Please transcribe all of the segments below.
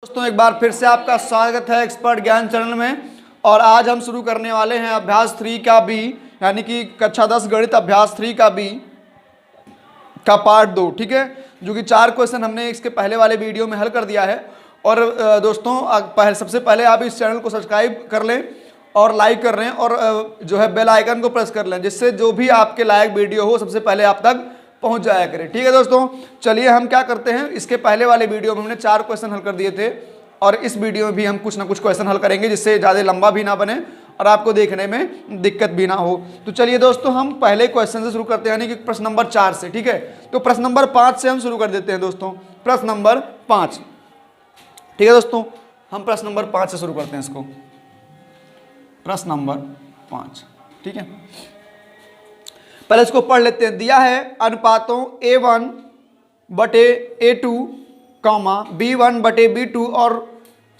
दोस्तों एक बार फिर से आपका स्वागत है एक्सपर्ट ज्ञान चैनल में। और आज हम शुरू करने वाले हैं अभ्यास 3 का बी, यानी कि कक्षा 10 गणित अभ्यास 3 का बी का पार्ट 2। ठीक है, जो कि 4 क्वेश्चन हमने इसके पहले वाले वीडियो में हल कर दिया है। और दोस्तों सबसे पहले आप इस चैनल को सब्सक्राइब कर लें और लाइक कर लें और जो है बेल आइकन को प्रेस कर लें, जिससे जो भी आपके लायक वीडियो हो सबसे पहले आप तक पहुंच जाया करें। ठीक है दोस्तों, चलिए हम क्या करते हैं, इसके पहले वाले वीडियो में हमने 4 क्वेश्चन हल कर दिए थे और इस वीडियो में भी हम कुछ ना कुछ क्वेश्चन हल करेंगे, जिससे ज़्यादा लंबा भी ना बने और आपको देखने में दिक्कत भी ना हो। तो चलिए दोस्तों हम पहले क्वेश्चन से शुरू करते हैं, यानी कि प्रश्न नंबर 4 से। ठीक है, तो प्रश्न नंबर 5 से हम शुरू कर देते हैं दोस्तों। प्रश्न नंबर 5। ठीक है दोस्तों, हम प्रश्न नंबर 5 से शुरू करते हैं इसको। प्रश्न नंबर 5। ठीक है, पहले इसको पढ़ लेते हैं। दिया है अनुपातों A1 बटे A2, B1 बटे B2 और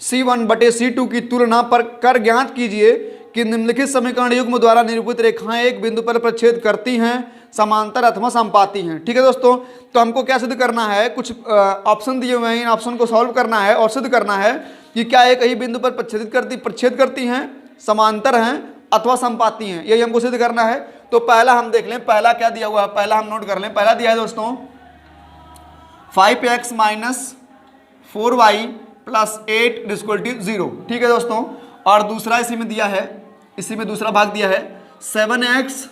C1 बटे C2 की तुलना पर कर ज्ञात कीजिए कि निम्नलिखित समीकरण युग्म द्वारा निरूपित रेखाएं एक बिंदु पर प्रच्छेद करती हैं, समांतर अथवा समपाती हैं। ठीक है दोस्तों, तो हमको क्या सिद्ध करना है, कुछ ऑप्शन दिए हुए हैं, इन ऑप्शन को सॉल्व करना है और सिद्ध करना है कि क्या एक ही बिंदु पर प्रच्छेद करती हैं, समांतर हैं अथवा समपाती हैं। यही हमको सिद्ध करना है। तो पहला हम देख लें, पहला क्या दिया हुआ है, पहला हम नोट कर लें। पहला दिया है दोस्तों 5x minus 4y plus 8 equal to 0। ठीक है दोस्तों, और दूसरा इसी में दिया है, इसी में दूसरा भाग दिया है 7x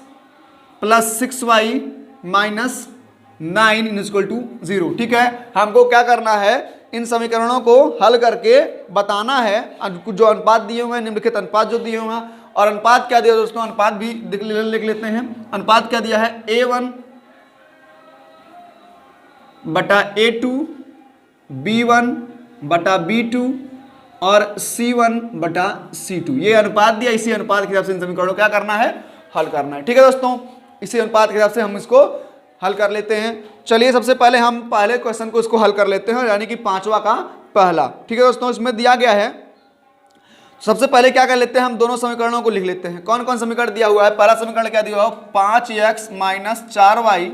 plus 6y minus 9 equal to 0। ठीक है, हमको क्या करना है, इन समीकरणों को हल करके बताना है। जो अनुपात दिए हुए हैं, निम्नलिखित अनुपात जो दिए हुए हैं, और अनुपात क्या दिया दोस्तों, अनुपात भी लिख लेते हैं। अनुपात क्या दिया है, A1 बटा A2, B1 बटा B2 और C1 बटा C2। ये अनुपात दिया, इसी अनुपात के हिसाब से इन समीकरणों को क्या करना है, हल करना है। ठीक है दोस्तों, इसी अनुपात के हिसाब से हम इसको हल कर लेते हैं। चलिए सबसे पहले हम पहले क्वेश्चन को इसको हल कर लेते हैं, यानी कि 5वां का पहला। ठीक है दोस्तों, इसमें दिया गया है, सबसे पहले क्या कर लेते हैं, हम दोनों समीकरणों को लिख लेते हैं। कौन कौन समीकरण दिया हुआ है, पहला समीकरण क्या दिया हुआ है, 5x माइनस 4y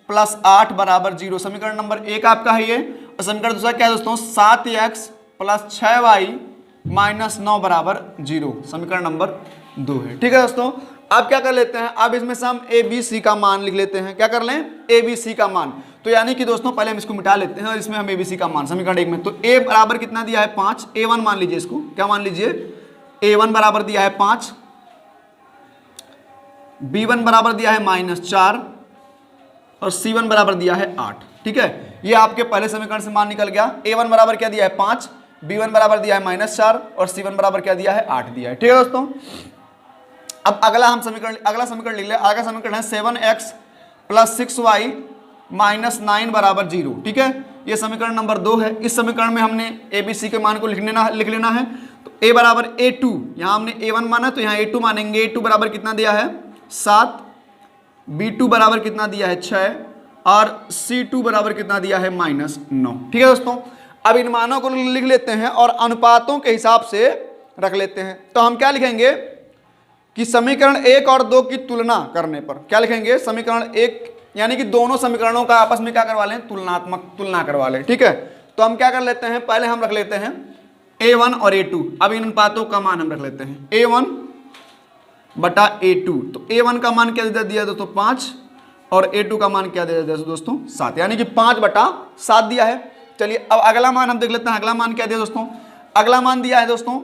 प्लस 8 बराबर 0। समीकरण नंबर 1 आपका है ये। और समीकरण दूसरा क्या है दोस्तों, 7x प्लस 6y माइनस 9 बराबर 0। समीकरण नंबर 2 है। ठीक है दोस्तों, अब क्या कर लेते हैं, अब इसमें से हम ए बी सी का मान लिख लेते हैं। क्या कर लें, ए बी सी का मान। तो यानी कि दोस्तों पहले हम इसको मिटा लेते हैं और इसमें हम ए बी सी का मान समीकरण 1 में, तो ए बराबर कितना दिया है 5, A1 मान लीजिए, इसको क्या मान लीजिए, A1 बराबर दिया है 5, B1 बराबर दिया है -4 और C1 बराबर दिया है 8। ठीक है, ये आपके पहले समीकरण से मान निकल गया। A1 बराबर क्या दिया है 5, B1 बराबर दिया है -4 और C1 बराबर क्या दिया है 8 दिया है। ठीक है दोस्तों, अब अगला समीकरण लिख ले। अगला समीकरण है 7x प्लस 6y माइनस 9 बराबर 0। ठीक है, ये समीकरण नंबर 2 है। इस समीकरण में हमने ए बी सी के मान को लिख लेना है। तो a बराबर A2, यहाँ हमने A1 माना तो यहाँ A2 मानेंगे। A2 बराबर कितना दिया है 7, B2 बराबर कितना दिया है 6 और C2 बराबर कितना दिया है -9। ठीक है दोस्तों, अब इन मानों को लिख लेते हैं और अनुपातों के हिसाब से रख लेते हैं। तो हम क्या लिखेंगे कि समीकरण 1 और 2 की तुलना करने पर क्या लिखेंगे, समीकरण 1 यानी कि दोनों समीकरणों का आपस में क्या करवा लें, तुलना करवा लें। ठीक है, तो हम क्या कर लेते हैं, पहले हम रख लेते हैं A1 और A2। अब इन अनुपातों का मान हम रख लेते हैं, A1 बटा A2। तो A1 का मान क्या दे दिया दोस्तों 5 और A2 का मान क्या दे दिया दोस्तों 7, यानी कि 5 बटा 7 दिया है। चलिए अब अगला मान हम देख लेते हैं। अगला मान क्या दिया दोस्तों, अगला मान दिया है दोस्तों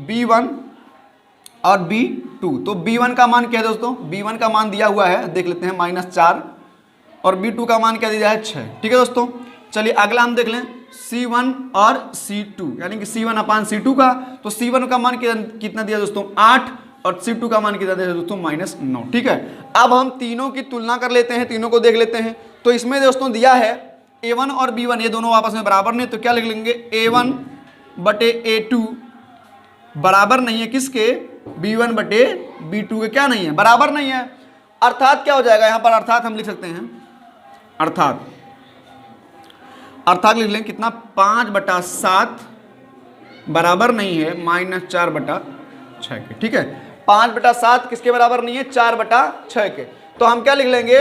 B1 और B2। तो B1 का मान क्या है दोस्तों, B1 का मान दिया हुआ है, देख लेते हैं -4 और B2 का मान क्या दिया है 6। ठीक है दोस्तों, चलिए अगला हम देख लें C1 और C2, यानी कि C1 अपान C2 का। तो C1 का मान कितना दिया दोस्तों 8 और C2 का मान कितना दिया दोस्तों -9। ठीक है, अब हम तीनों की तुलना कर लेते हैं, तीनों को देख लेते हैं। तो इसमें दोस्तों दिया है A1 और B1, ये दोनों आपस में बराबर नहीं, तो क्या लिख लेंगे, A1 बटे A2 बराबर नहीं है किसके, B1 बटे B2 के क्या नहीं है, बराबर नहीं है। अर्थात क्या हो जाएगा यहाँ पर, अर्थात हम लिख सकते हैं, अर्थात लिख लें कितना, 5 बटा 7 बराबर नहीं है -4 बटा 6 के। ठीक है, 5 बटा 7 किसके बराबर नहीं है, 4 बटा 6 के। तो हम क्या लिख लेंगे,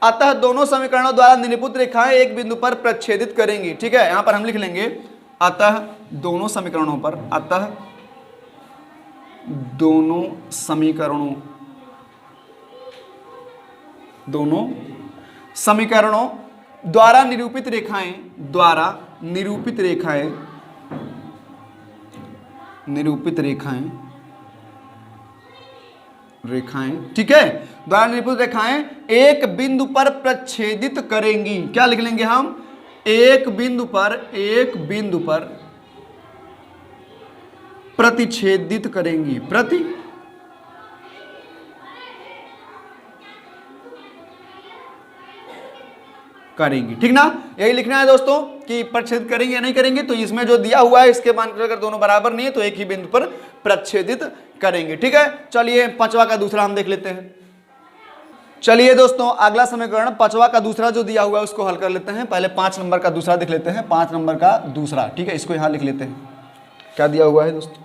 अतः दोनों समीकरणों द्वारा निरूपित रेखाएं एक बिंदु पर प्रच्छेदित करेंगी। ठीक है, यहां पर हम लिख लेंगे अतः दोनों समीकरणों पर, अतः दोनों समीकरणों द्वारा निरूपित रेखाएं, ठीक है, द्वारा निरूपित रेखाएं एक बिंदु पर प्रच्छेदित करेंगी। क्या लिख लेंगे हम? एक बिंदु पर प्रतिच्छेदित करेंगी, ठीक ना। यही लिखना है दोस्तों कि प्रच्छेदित करेंगे या नहीं करेंगे। तो इसमें जो दिया हुआ है इसके मान अगर दोनों बराबर नहीं है तो एक ही बिंदु पर प्रच्छेदित करेंगे, ठीक है। चलिए पांचवा का दूसरा हम देख लेते हैं। चलिए दोस्तों अगला समीकरण पांचवा का दूसरा जो दिया हुआ है उसको हल कर लेते हैं। पहले 5 नंबर का दूसरा देख लेते हैं, 5 नंबर का दूसरा, ठीक है। इसको यहां लिख लेते हैं। क्या दिया हुआ है दोस्तों?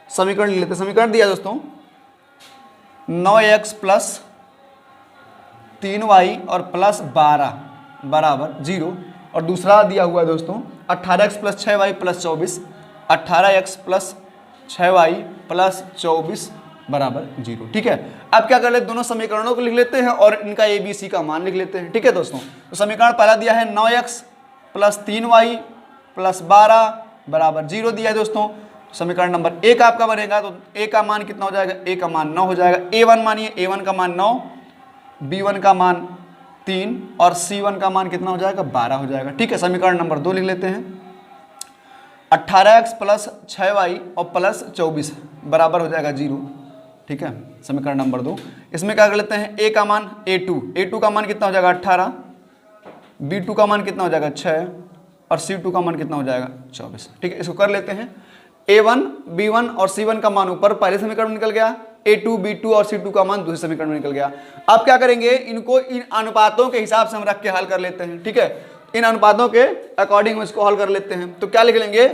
समीकरण लिख लेते हैं। समीकरण दिया दोस्तों 9x + 3y और +12 बराबर 0। और दूसरा दिया हुआ है दोस्तों 18x + 6y + 24, 18x + 6y + 24 बराबर 0, ठीक है। अब क्या कर लेते, दोनों समीकरणों को लिख लेते हैं और इनका ABC का मान लिख लेते हैं, ठीक है दोस्तों। तो समीकरण पहला दिया है 9x + 3y + 12 बराबर 0 दिया है दोस्तों। समीकरण नंबर 1 आपका बनेगा तो A का मान कितना हो जाएगा? A का मान 9 हो जाएगा। A1 मानिए, A1 का मान 9, B1 का मान 3 और C1 का मान कितना हो जाएगा? 12 हो जाएगा, ठीक है। समीकरण नंबर 2 लिख लेते हैं 18x + 6y और +24 बराबर हो जाएगा 0, ठीक है। समीकरण नंबर 2, इसमें क्या कर लेते हैं? A का मान A2 का मान कितना हो जाएगा? 18, B2 का मान कितना हो जाएगा? 6 और C2 का मान कितना हो जाएगा? 24, ठीक है। इसको कर लेते हैं। A1, B1 और C1 का मान ऊपर पहले समीकरण में निकल गया, A2, B2 और C2 का मान दूसरे समीकरण में निकल गया। अब क्या करेंगे? इनको इन अनुपातों के हिसाब से हम रख के हल कर लेते हैं, ठीक है। इन अनुपातों के अकॉर्डिंग इसको हल कर लेते हैं। तो क्या लिख लेंगे?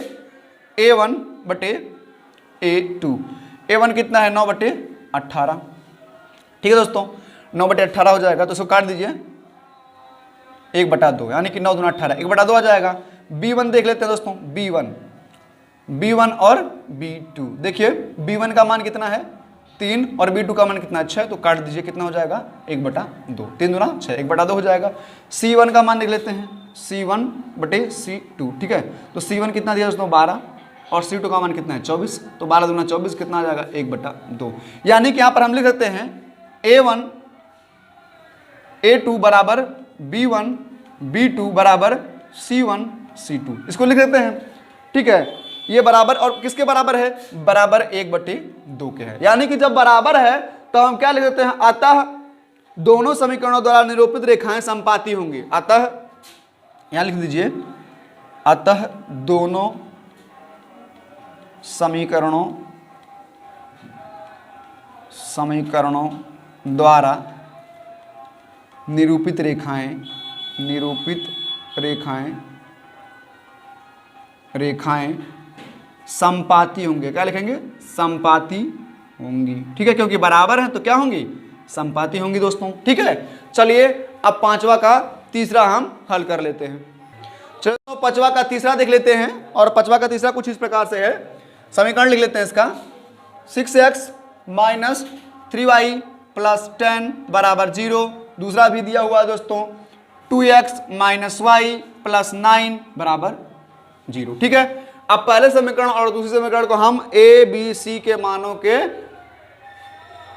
A1 बटे A2। A1 कितना है? 9/18, ठीक है दोस्तों। 9/18 हो जाएगा तो इसको काट दीजिए 1/2, यानी कि 9 दूना 18, 1/2 आ जाएगा। B1 देख लेते हैं दोस्तों, B1 और B2 देखिए, B1 का मान कितना है? 3 और B2 का मान कितना है? 6, तो काट दीजिए कितना हो जाएगा? 1/2, 3 दूना 6, 1/2 हो जाएगा। C1 का मान देख लेते हैं, C1/C2, ठीक है। तो C1 कितना दिया दोस्तों? 12 और C2 का मान कितना है? 24, तो 12 दूना 24 कितना आ जाएगा? 1/2। यानी कि यहाँ पर हम लिख सकते हैं A1 A2 बराबर B1 B2 बराबर C1 C2, इसको लिख लेते हैं, ठीक है। ये बराबर और किसके बराबर है? बराबर 1/2 के है। यानी कि जब बराबर है तो हम क्या लिख देते हैं? अतः दोनों समीकरणों द्वारा निरूपित रेखाएं संपाती होंगी। अतः यहां लिख दीजिए, अतः दोनों समीकरणों द्वारा निरूपित रेखाएं संपाती होंगे। क्या लिखेंगे? संपाती होंगी, ठीक है। क्योंकि बराबर है तो क्या होंगी? संपाती होंगी दोस्तों, ठीक है। चलिए अब पांचवा का तीसरा हम हल कर लेते हैं। चलो तो पांचवा का तीसरा देख लेते हैं। और पांचवा का तीसरा कुछ इस प्रकार से है। समीकरण लिख लेते हैं इसका 6x - 3y + 10 बराबर 0। दूसरा भी दिया हुआ है दोस्तों 2x - y + 9 बराबर 0, ठीक है। अब पहले समीकरण और दूसरे समीकरण को हम A, B, C के मानों के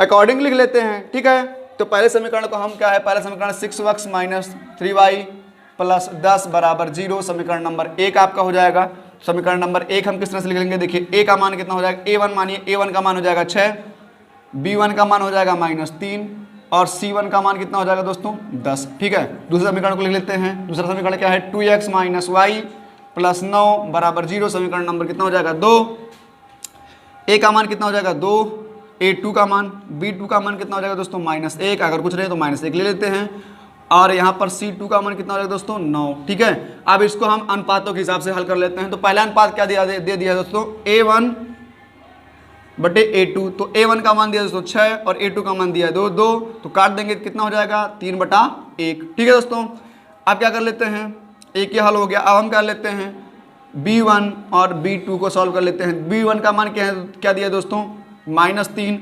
अकॉर्डिंग लिख लेते हैं, ठीक है। तो पहले समीकरण को हम क्या है? पहले समीकरण 6x - 3y + 10 बराबर 0 समीकरण नंबर 1 आपका हो जाएगा। समीकरण नंबर 1 हम किस तरह से लिख लेंगे? देखिए A का मान कितना हो जाएगा? A1 मानिए, A1 का मान हो जाएगा 6, B1 का मान हो जाएगा -3 और C1 का मान कितना हो जाएगा दोस्तों? 10, ठीक है। दूसरे समीकरण को लिख लेते हैं। दूसरा समीकरण क्या है? 2x - y + 9 बराबर 0 समीकरण नंबर कितना हो जाएगा? 2। A का मान कितना हो जाएगा? 2, A2 का मान, B2 का मान कितना हो जाएगा दोस्तों? -1, अगर कुछ रहे तो -1 ले लेते हैं। और यहाँ पर C2 का मान कितना हो जाएगा दोस्तों? 9, ठीक है। अब इसको हम अनुपातों के हिसाब से हल कर लेते हैं। तो पहला अनुपात क्या दे दिया दोस्तों? A1 बटे A2। तो A1 का मान दिया दोस्तों 6 और A2 का मान दिया 2, तो काट देंगे कितना हो जाएगा? 3/1, ठीक है दोस्तों। अब क्या कर लेते हैं? एक ही हल हो गया। अब हम कर लेते हैं B1 और B2 को सॉल्व कर लेते हैं। B1 का मान क्या है, क्या दिया दोस्तों, -3,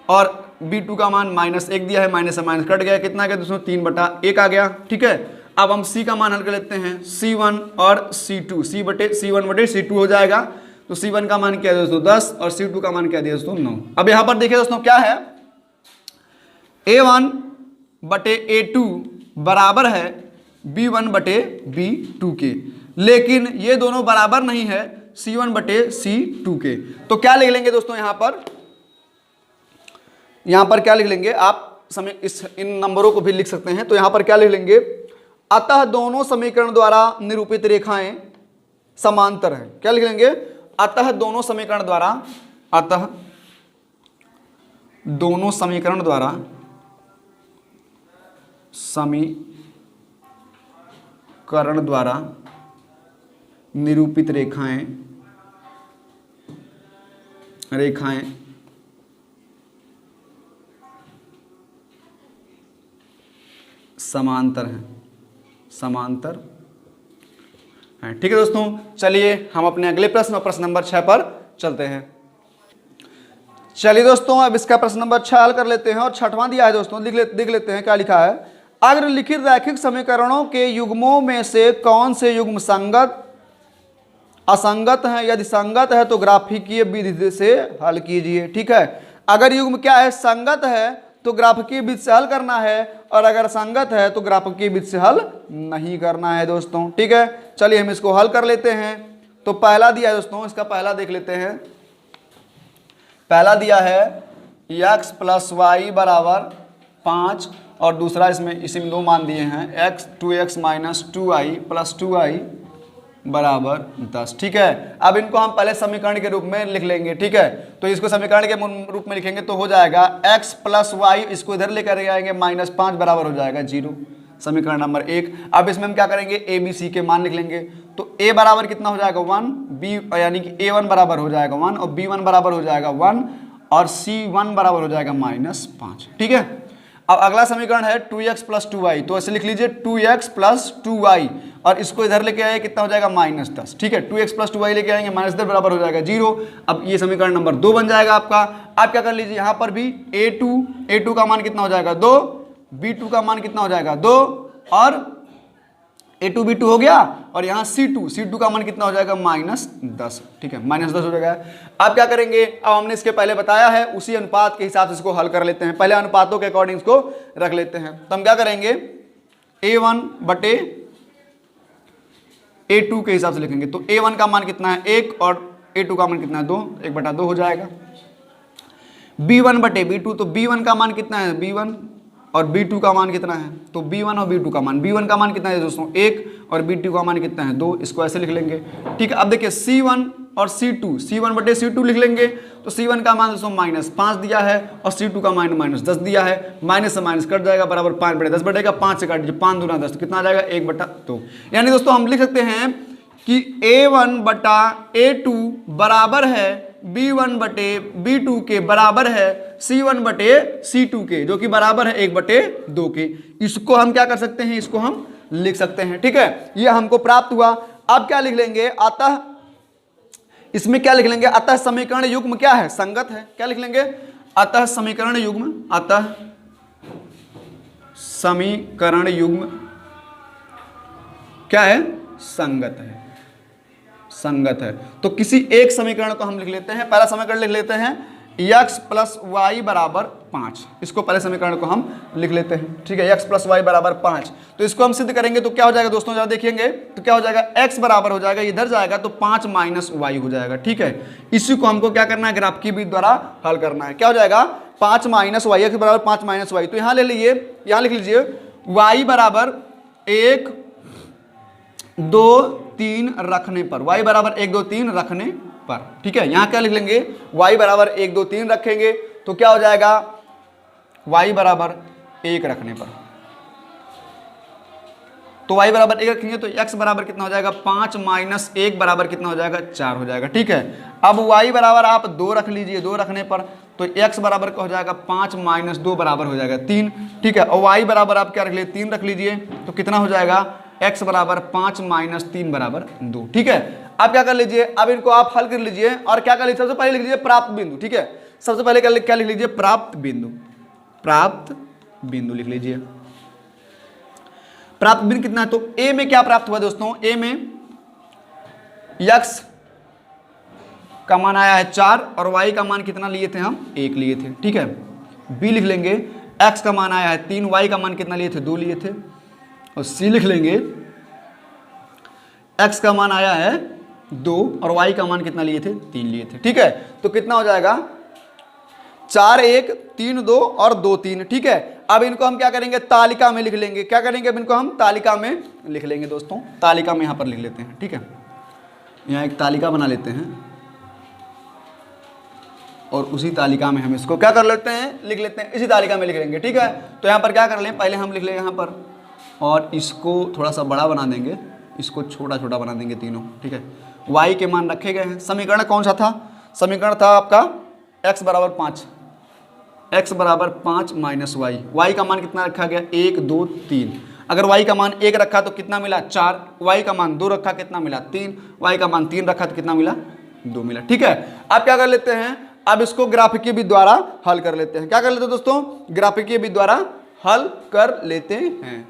और B2 का मान -1 दिया है, माइनस से माइनस कट गया, कितना गया दोस्तों, 3/1 आ गया। ठीक है, अब हम C का मान हल कर लेते हैं, C1 और C2, C1/C2 हो जाएगा। तो C1 का मान क्या है दोस्तों 10 और C2 का मान क्या दिया दोस्तों 9। अब यहां पर देखिए दोस्तों क्या है, A1/A2 बराबर है B1/B2 के, लेकिन ये दोनों बराबर नहीं है C1/C2 के। तो क्या लिख लेंगे दोस्तों, यहां पर क्या लिख लेंगे आप, समय इन नंबरों को भी लिख सकते हैं। तो यहां पर क्या लिख लेंगे, अतः दोनों समीकरण द्वारा निरूपित रेखाएं समांतर हैं। क्या लिख लेंगे, अतः दोनों समीकरण द्वारा निरूपित रेखाएं समांतर हैं। ठीक है दोस्तों, चलिए हम अपने अगले प्रश्न नंबर 6 पर चलते हैं। चलिए दोस्तों, अब इसका प्रश्न नंबर 6 हल कर लेते हैं, और छठवां दिया है दोस्तों, देख लेते हैं क्या लिखा है। अग्र लिखित रैखिक समीकरणों के युग्मों में से कौन से युग्म संगत, असंगत हैं, यदि संगत है तो ग्राफिकीय विधि से हल कीजिए। ठीक है, अगर युग्म क्या है, संगत है तो ग्राफिकीय विधि से हल करना है, और अगर संगत है तो ग्राफिकीय विधि से हल नहीं करना है दोस्तों। ठीक है, चलिए हम इसको हल कर लेते हैं। तो पहला दिया है दोस्तों, इसका पहला देख लेते हैं। पहला दिया है x + y = 5, और दूसरा इसी में 2 मान दिए हैं, 2x - 2i + 2i = 10। ठीक है, अब इनको हम पहले समीकरण के रूप में लिख लेंगे। ठीक है, तो इसको समीकरण के रूप में लिखेंगे तो हो जाएगा x + y, इसको इधर लेकर आएंगे, -5 बराबर हो जाएगा 0, समीकरण नंबर 1। अब इसमें हम क्या करेंगे, a b c के मान लिख लेंगे। तो a बराबर कितना हो जाएगा 1, b यानी कि a1 बराबर हो जाएगा 1, और b1 बराबर हो जाएगा 1, और c1 बराबर हो जाएगा -5। ठीक है, अब अगला समीकरण है 2x + 2y, तो ऐसे लिख लीजिए 2x + 2y, और इसको इधर लेके आए, कितना हो जाएगा -10। ठीक है, 2x + 2y लेके आएंगे, -10 बराबर हो जाएगा 0। अब ये समीकरण नंबर 2 बन जाएगा आपका। आप क्या कर लीजिए, यहाँ पर भी a2 का मान कितना हो जाएगा 2, b2 का मान कितना हो जाएगा 2, और a2 b2 हो गया, और यहाँ c2 का मान कितना हो जाएगा -10। ठीक है, -10 हो जाएगा। अब क्या करेंगे, अब हमने इसके पहले बताया है, उसी अनुपात के हिसाब से इसको हल कर लेते हैं। पहले अनुपातों के अकॉर्डिंग इसको रख लेते हैं। तो हम क्या करेंगे, a1/a2 के हिसाब से लिखेंगे। तो a1 का मान कितना है 1, और a2 का मान कितना है 2, 1/2 हो जाएगा। b1/b2, तो b1 का मान कितना है b1, और b2 का मान कितना है, तो b1 और b2 का मान, b1 का मान कितना है दोस्तों 1, और b2 का मान कितना है 2, इसको ऐसे लिख लेंगे। ठीक है, अब देखिए c1 और c1/c2 लिख लेंगे। तो c1 का मान दोस्तों -5 दिया है, और c2 का मान -10 दिया है, माइनस से माइनस कट जाएगा, बराबर 5/10 बटेगा, 5 से काट दीजिए, 5 दूना 10, तो कितना आ जाएगा 1/2। यानी दोस्तों हम लिख सकते हैं कि a1/a2 बराबर है b1/b2 के, बराबर है c1/c2 के, जो कि बराबर है 1/2 के। इसको हम क्या कर सकते हैं, इसको हम लिख सकते हैं। ठीक है, ये हमको प्राप्त हुआ। अब क्या लिख लेंगे, अतः इसमें क्या लिख लेंगे, अतः समीकरण युग्म क्या है, संगत है। क्या लिख लेंगे, अतः समीकरण युग्म क्या है, संगत है। तो किसी एक समीकरण को हम लिख लेते हैं। पहला समीकरण लिख लेते हैं x + y = 5, इसको पहले समीकरण को हम लिख लेते हैं। ठीक है, x + y = 5, तो इसको हम सिद्ध करेंगे तो क्या हो जाएगा दोस्तों, जरा देखेंगे तो क्या हो जाएगा, x बराबर हो जाएगा, इधर जाएगा तो 5 - y हो जाएगा। ठीक है, इसी को हमको क्या करना है, ग्राफिकीय विधि द्वारा हल करना है। क्या हो जाएगा, 5 - y, x बराबर 5 - y, तो यहाँ ले लीजिए, यहाँ लिख लीजिए y बराबर 1 2 3 रखने पर, y बराबर 1 2 3 रखने पर। ठीक है, यहाँ क्या लिख लेंगे, y बराबर 1 2 3 रखेंगे तो क्या हो जाएगा, y बराबर 1 रखने पर, तो y बराबर 1 रखेंगे तो x बराबर कितना हो जाएगा, 5 - 1 बराबर कितना हो जाएगा, 4 हो जाएगा। ठीक है, अब y बराबर आप 2 रख लीजिए, 2 रखने पर तो x बराबर क्या हो जाएगा, 5 - 2 बराबर हो जाएगा 3। ठीक है, और y बराबर आप क्या रख लीजिए, 3 रख लीजिए, तो कितना हो जाएगा, x बराबर 5 - 3 बराबर 2। ठीक है, आप क्या कर लीजिए, अब इनको आप हल कर लीजिए और क्या कर लीजिए, सबसे पहले लिख लीजिए प्राप्त बिंदु। ठीक है, सबसे पहले क्या लिख लीजिए, प्राप्त बिंदु। प्राप्त बिंदु लिख लीजिए। प्राप्त बिंदु कितना है, तो ए में क्या प्राप्त हुआ दोस्तों, ए में x का मान आया है 4 और y का मान कितना लिए थे हम, 1 लिए थे। ठीक है, b लिख लेंगे x का मान आया है 3, y का मान कितना लिए थे, 2 लिए थे। और c लिख लेंगे x का मान आया है 2 और y का मान कितना लिए थे, 3 लिए थे। ठीक है, तो कितना हो जाएगा, 4 1 3 2 और 2 3। ठीक है, अब इनको हम क्या करेंगे, तालिका में लिख लेंगे। क्या करेंगे, अब इनको हम तालिका में लिख लेंगे दोस्तों। तालिका में यहां पर लिख लेते हैं। ठीक है, यहाँ एक तालिका बना लेते हैं और उसी तालिका में हम इसको क्या कर लेते हैं, लिख लेते हैं, इसी तालिका में लिख लेंगे। ठीक है, तो यहाँ पर क्या कर लें, पहले हम लिख लेंगे यहाँ पर और इसको थोड़ा सा बड़ा बना देंगे, इसको छोटा छोटा बना देंगे तीनों। ठीक है, y के मान रखे गए हैं। समीकरण कौन सा था, समीकरण था आपका x बराबर 5, x बराबर 5 माइनस वाई। y का मान कितना रखा गया, 1 2 3। अगर y का मान 1 रखा तो कितना मिला, 4। y का मान 2 रखा कितना मिला, 3। y का मान 3 रखा तो कितना मिला, 2 मिला। ठीक है, अब क्या कर लेते हैं, अब इसको ग्राफिकीय विधि द्वारा हल कर लेते हैं। क्या कर लेते हैं दोस्तों, ग्राफिकीय विधि द्वारा हल कर लेते हैं।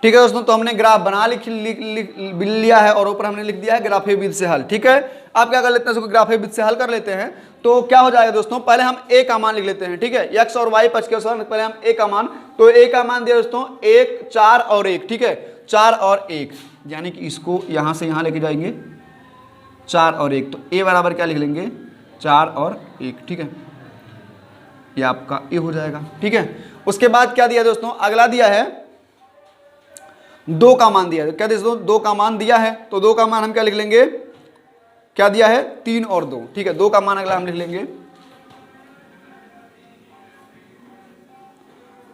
ठीक है दोस्तों, तो हमने ग्राफ बना लिया है और ऊपर हमने लिख दिया है ग्राफीय विधि से हल। ठीक है, आप क्या कर लेते हैं, इसको ग्राफीय विधि से हल कर लेते हैं। तो क्या हो जाएगा दोस्तों, पहले हम a का मान लिख लेते हैं। ठीक है, x और y पक्ष के अनुसार पहले हम a का मान, तो a का मान दिया दोस्तों 1 4 और 1। ठीक है, 4 और 1 यानी कि इसको यहां से यहां लेके जाएंगे 4 और 1, तो a बराबर क्या लिख लेंगे, 4 और 1। ठीक है, ये आपका a हो जाएगा। ठीक है, उसके बाद क्या दिया दोस्तों, अगला दिया है 2 का मान दिया है। क्या दोस्तों, 2 का मान दिया है, तो 2 का मान हम क्या लिख लेंगे, क्या दिया है, 3 और 2। ठीक है, 2 का मान अगला हम लिख लेंगे,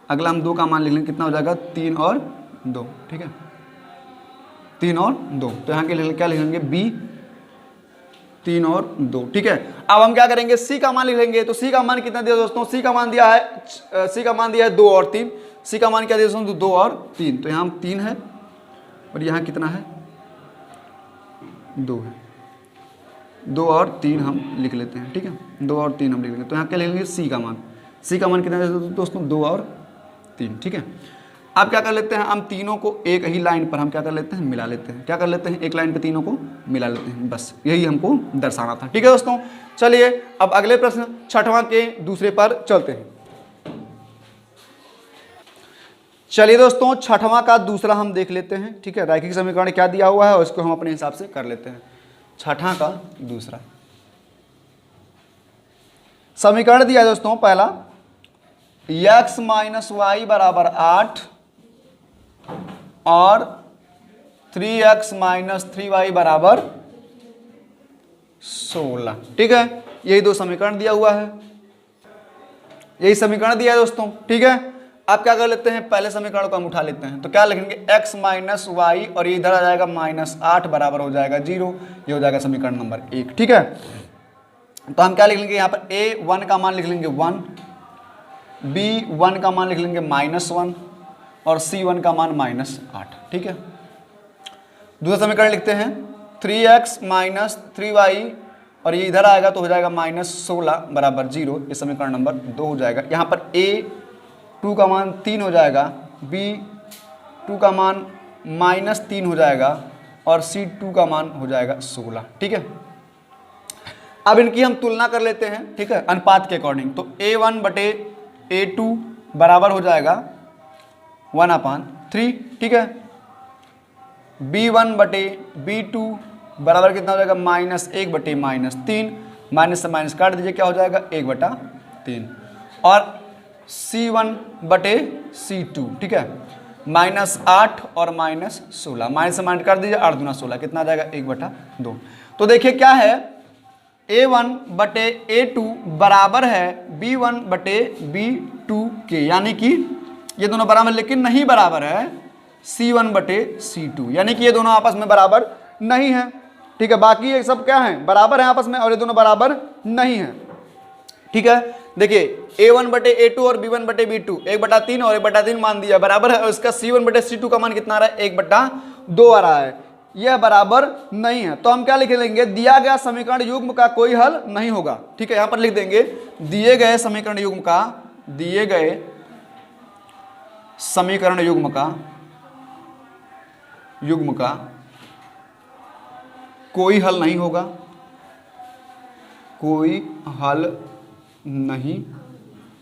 अगला हम 2 का मान लिख लेंगे, कितना हो जाएगा, 3 और 2। ठीक है, 3 और 2, तो यहाँ के क्या लिख लेंगे, b 3 और 2। ठीक है, अब हम क्या करेंगे, c का मान लिख लेंगे। तो c का मान कितना दिया दोस्तों, c का मान दिया है 2 और 3। c का मान क्या दिया दोस्तों, 2 और 3, तो यहाँ 3 है और यहाँ कितना है, 2 है। 2 और 3 हम लिख लेते हैं। ठीक है, 2 और 3 हम लिख लेंगे, तो यहाँ क्या लिख लेंगे, c का मान, c का मान कितना है दोस्तों, 2 और 3। ठीक है, अब क्या कर लेते हैं, हम तीनों को एक ही लाइन पर हम क्या कर लेते हैं, मिला लेते हैं। क्या कर लेते हैं, एक लाइन पे तीनों को मिला लेते हैं, बस यही हमको दर्शाना था। ठीक है दोस्तों, चलिए अब अगले प्रश्न 6वां के दूसरे पर चलते हैं। चलिए दोस्तों, 6वां का दूसरा हम देख लेते हैं। ठीक है, रैखिक समीकरण क्या दिया हुआ है और इसको हम अपने हिसाब से कर लेते हैं। 6वां का दूसरा समीकरण दिया है दोस्तों, पहला x माइनस वाई बराबर 8 और 3x माइनस 3y बराबर 16। ठीक है, यही 2 समीकरण दिया हुआ है, यही समीकरण दिया है दोस्तों। ठीक है, अब क्या कर लेते हैं, पहले समीकरण को हम उठा लेते हैं। तो क्या लिखेंगे, x माइनस वाई और ये इधर आ जाएगा -8 बराबर हो जाएगा 0। ये हो जाएगा समीकरण नंबर 1। ठीक है, तो हम क्या लिख लेंगे, यहाँ पर a1 का मान लिख लेंगे 1, b1 का मान लिख लेंगे -1 और c1 का मान -8। ठीक है, दूसरा समीकरण लिखते हैं 3x माइनस 3y और ये इधर आएगा तो हो जाएगा -16 बराबर 0। ये समीकरण नंबर 2 हो जाएगा। यहाँ पर a2 का मान 3 हो जाएगा, b2 का मान -3 हो जाएगा और c2 का मान हो जाएगा 16। ठीक है, अब इनकी हम तुलना कर लेते हैं। ठीक है, अनुपात के अकॉर्डिंग। तो a1 बटे a2 बराबर हो जाएगा 1/3। ठीक है, b1 बटे b2 बराबर कितना हो जाएगा, -1 बटे -3, माइनस से माइनस काट दीजिए, क्या हो जाएगा 1/3। और c1 बटे c2, ठीक है, -8 और -16, माइनस से माइनस काट दीजिए, 8 दूना 16, कितना आ जाएगा 1/2। तो देखिए क्या है, a1 बटे a2 बराबर है b1 बटे b2 के, यानी कि ये दोनों बराबर लेकिन नहीं बराबर है c1 बटे c2, यानी कि ये दोनों आपस में बराबर नहीं है। ठीक है, बाकी ये सब क्या है, बराबर है आपस में और ये दोनों बराबर नहीं है। ठीक है, देखिए a1 बटे a2 और b1 बटे b2 1/3 और 1/3 मान दिया बराबर है, और इसका c1 बटे c2 का मान कितना आ रहा है, 1/2 आ रहा है। यह बराबर नहीं है। तो हम क्या लिख लेंगे, दिया गया समीकरण युग्म का कोई हल नहीं होगा। ठीक है, यहां पर लिख देंगे दिए गए समीकरण युग्म का, दिए गए समीकरण युग्म का कोई हल नहीं होगा, कोई हल नहीं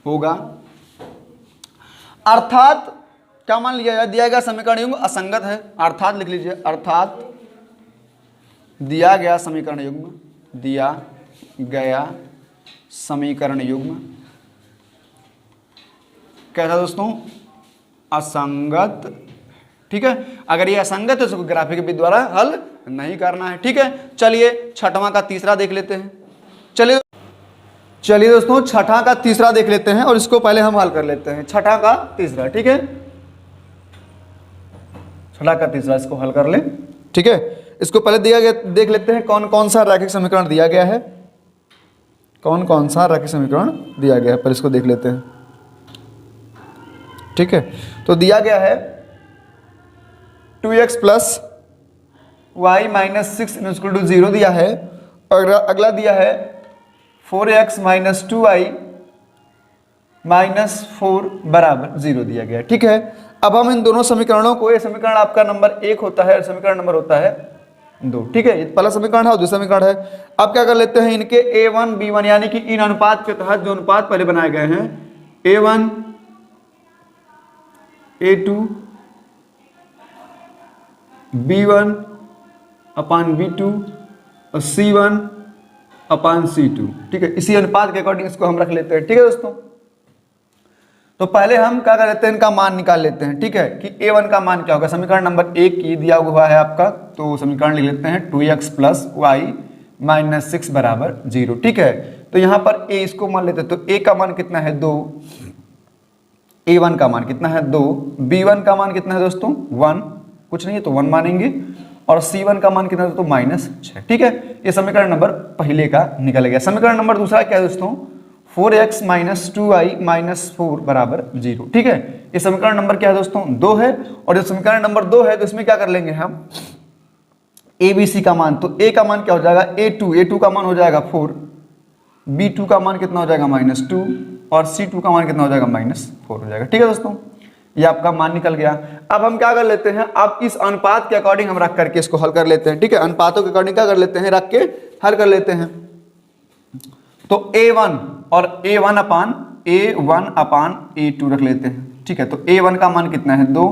होगा। अर्थात क्या मान लिया जाए, दिया गया समीकरण युग्म असंगत है। अर्थात लिख लीजिए, अर्थात दिया गया समीकरण युग्म कैसा दोस्तों, असंगत। ठीक है, अगर ये असंगत है तो उसको ग्राफिक विधि द्वारा हल नहीं करना है। ठीक है, चलिए छठवां का तीसरा देख लेते हैं। चलिए दोस्तों छठा का तीसरा देख लेते हैं और इसको पहले हम हल कर लेते हैं। छठा का तीसरा, ठीक है, छठा का तीसरा इसको हल कर ले। ठीक है, इसको पहले दिया गया देख लेते हैं कौन कौन सा रैखिक समीकरण दिया गया है, कौन कौन सा रैखिक समीकरण दिया गया है, पर इसको देख लेते हैं। ठीक है, तो दिया गया है 2x plus Y minus 6 equal to 0 दिया है, और अगला दिया है 4x माइनस 2y माइनस 4 बराबर 0 दिया गया है। ठीक है, अब हम इन दोनों समीकरणों को, ये समीकरण आपका नंबर 1 होता है और समीकरण नंबर होता है 2। ठीक है, ये पहला समीकरण है और दूसरा समीकरण है। अब क्या कर लेते हैं, इनके a1 b1 यानी कि इन अनुपात के तहत जो अनुपात पहले बनाए गए हैं, a1 a2 b1 अपान b2 और c1 अपान c2। ठीक है, इसी अनुपात के अकॉर्डिंग इसको हम रख लेते हैं। ठीक है दोस्तों, तो पहले हम क्या कर लेते हैं, इनका मान निकाल लेते हैं। ठीक है, कि a1 का मान क्या होगा, समीकरण नंबर 1 की दिया हुआ है आपका, तो समीकरण लिख लेते हैं 2x प्लस वाई माइनस 6 बराबर 0। ठीक है, तो यहाँ पर a इसको मान लेते हैं, तो a का मान कितना है 2, a1 का मान कितना है 2, b1 का मान कितना है दोस्तों 1, कुछ नहीं है तो 1 मानेंगे, और c1 का मान कितना है तो माइनस 6। ठीक है, ये समीकरण नंबर पहले का निकल गया। समीकरण नंबर दूसरा क्या है दोस्तों, 4x माइनस 2y माइनस 4 बराबर 0। ठीक है, ये समीकरण नंबर क्या है दोस्तों 2 है, और जो समीकरण नंबर 2 है तो इसमें क्या कर लेंगे हम, a b c का मान, तो a का मान क्या हो जाएगा a2 का मान हो जाएगा 4, b2 का मान कितना हो जाएगा -2, और c2 का मान कितना हो जाएगा -4 हो जाएगा। ठीक है दोस्तों, ये आपका मान निकल गया। अब हम क्या कर लेते हैं, अब इस अनुपात के अकॉर्डिंग हम रख करके इसको हल कर लेते हैं। ठीक है, अनुपातों के अकॉर्डिंग क्या कर लेते हैं, रख के हल कर लेते हैं। तो a1 और a1 अपान a2 रख लेते हैं। ठीक है, तो a1 का मान कितना है 2,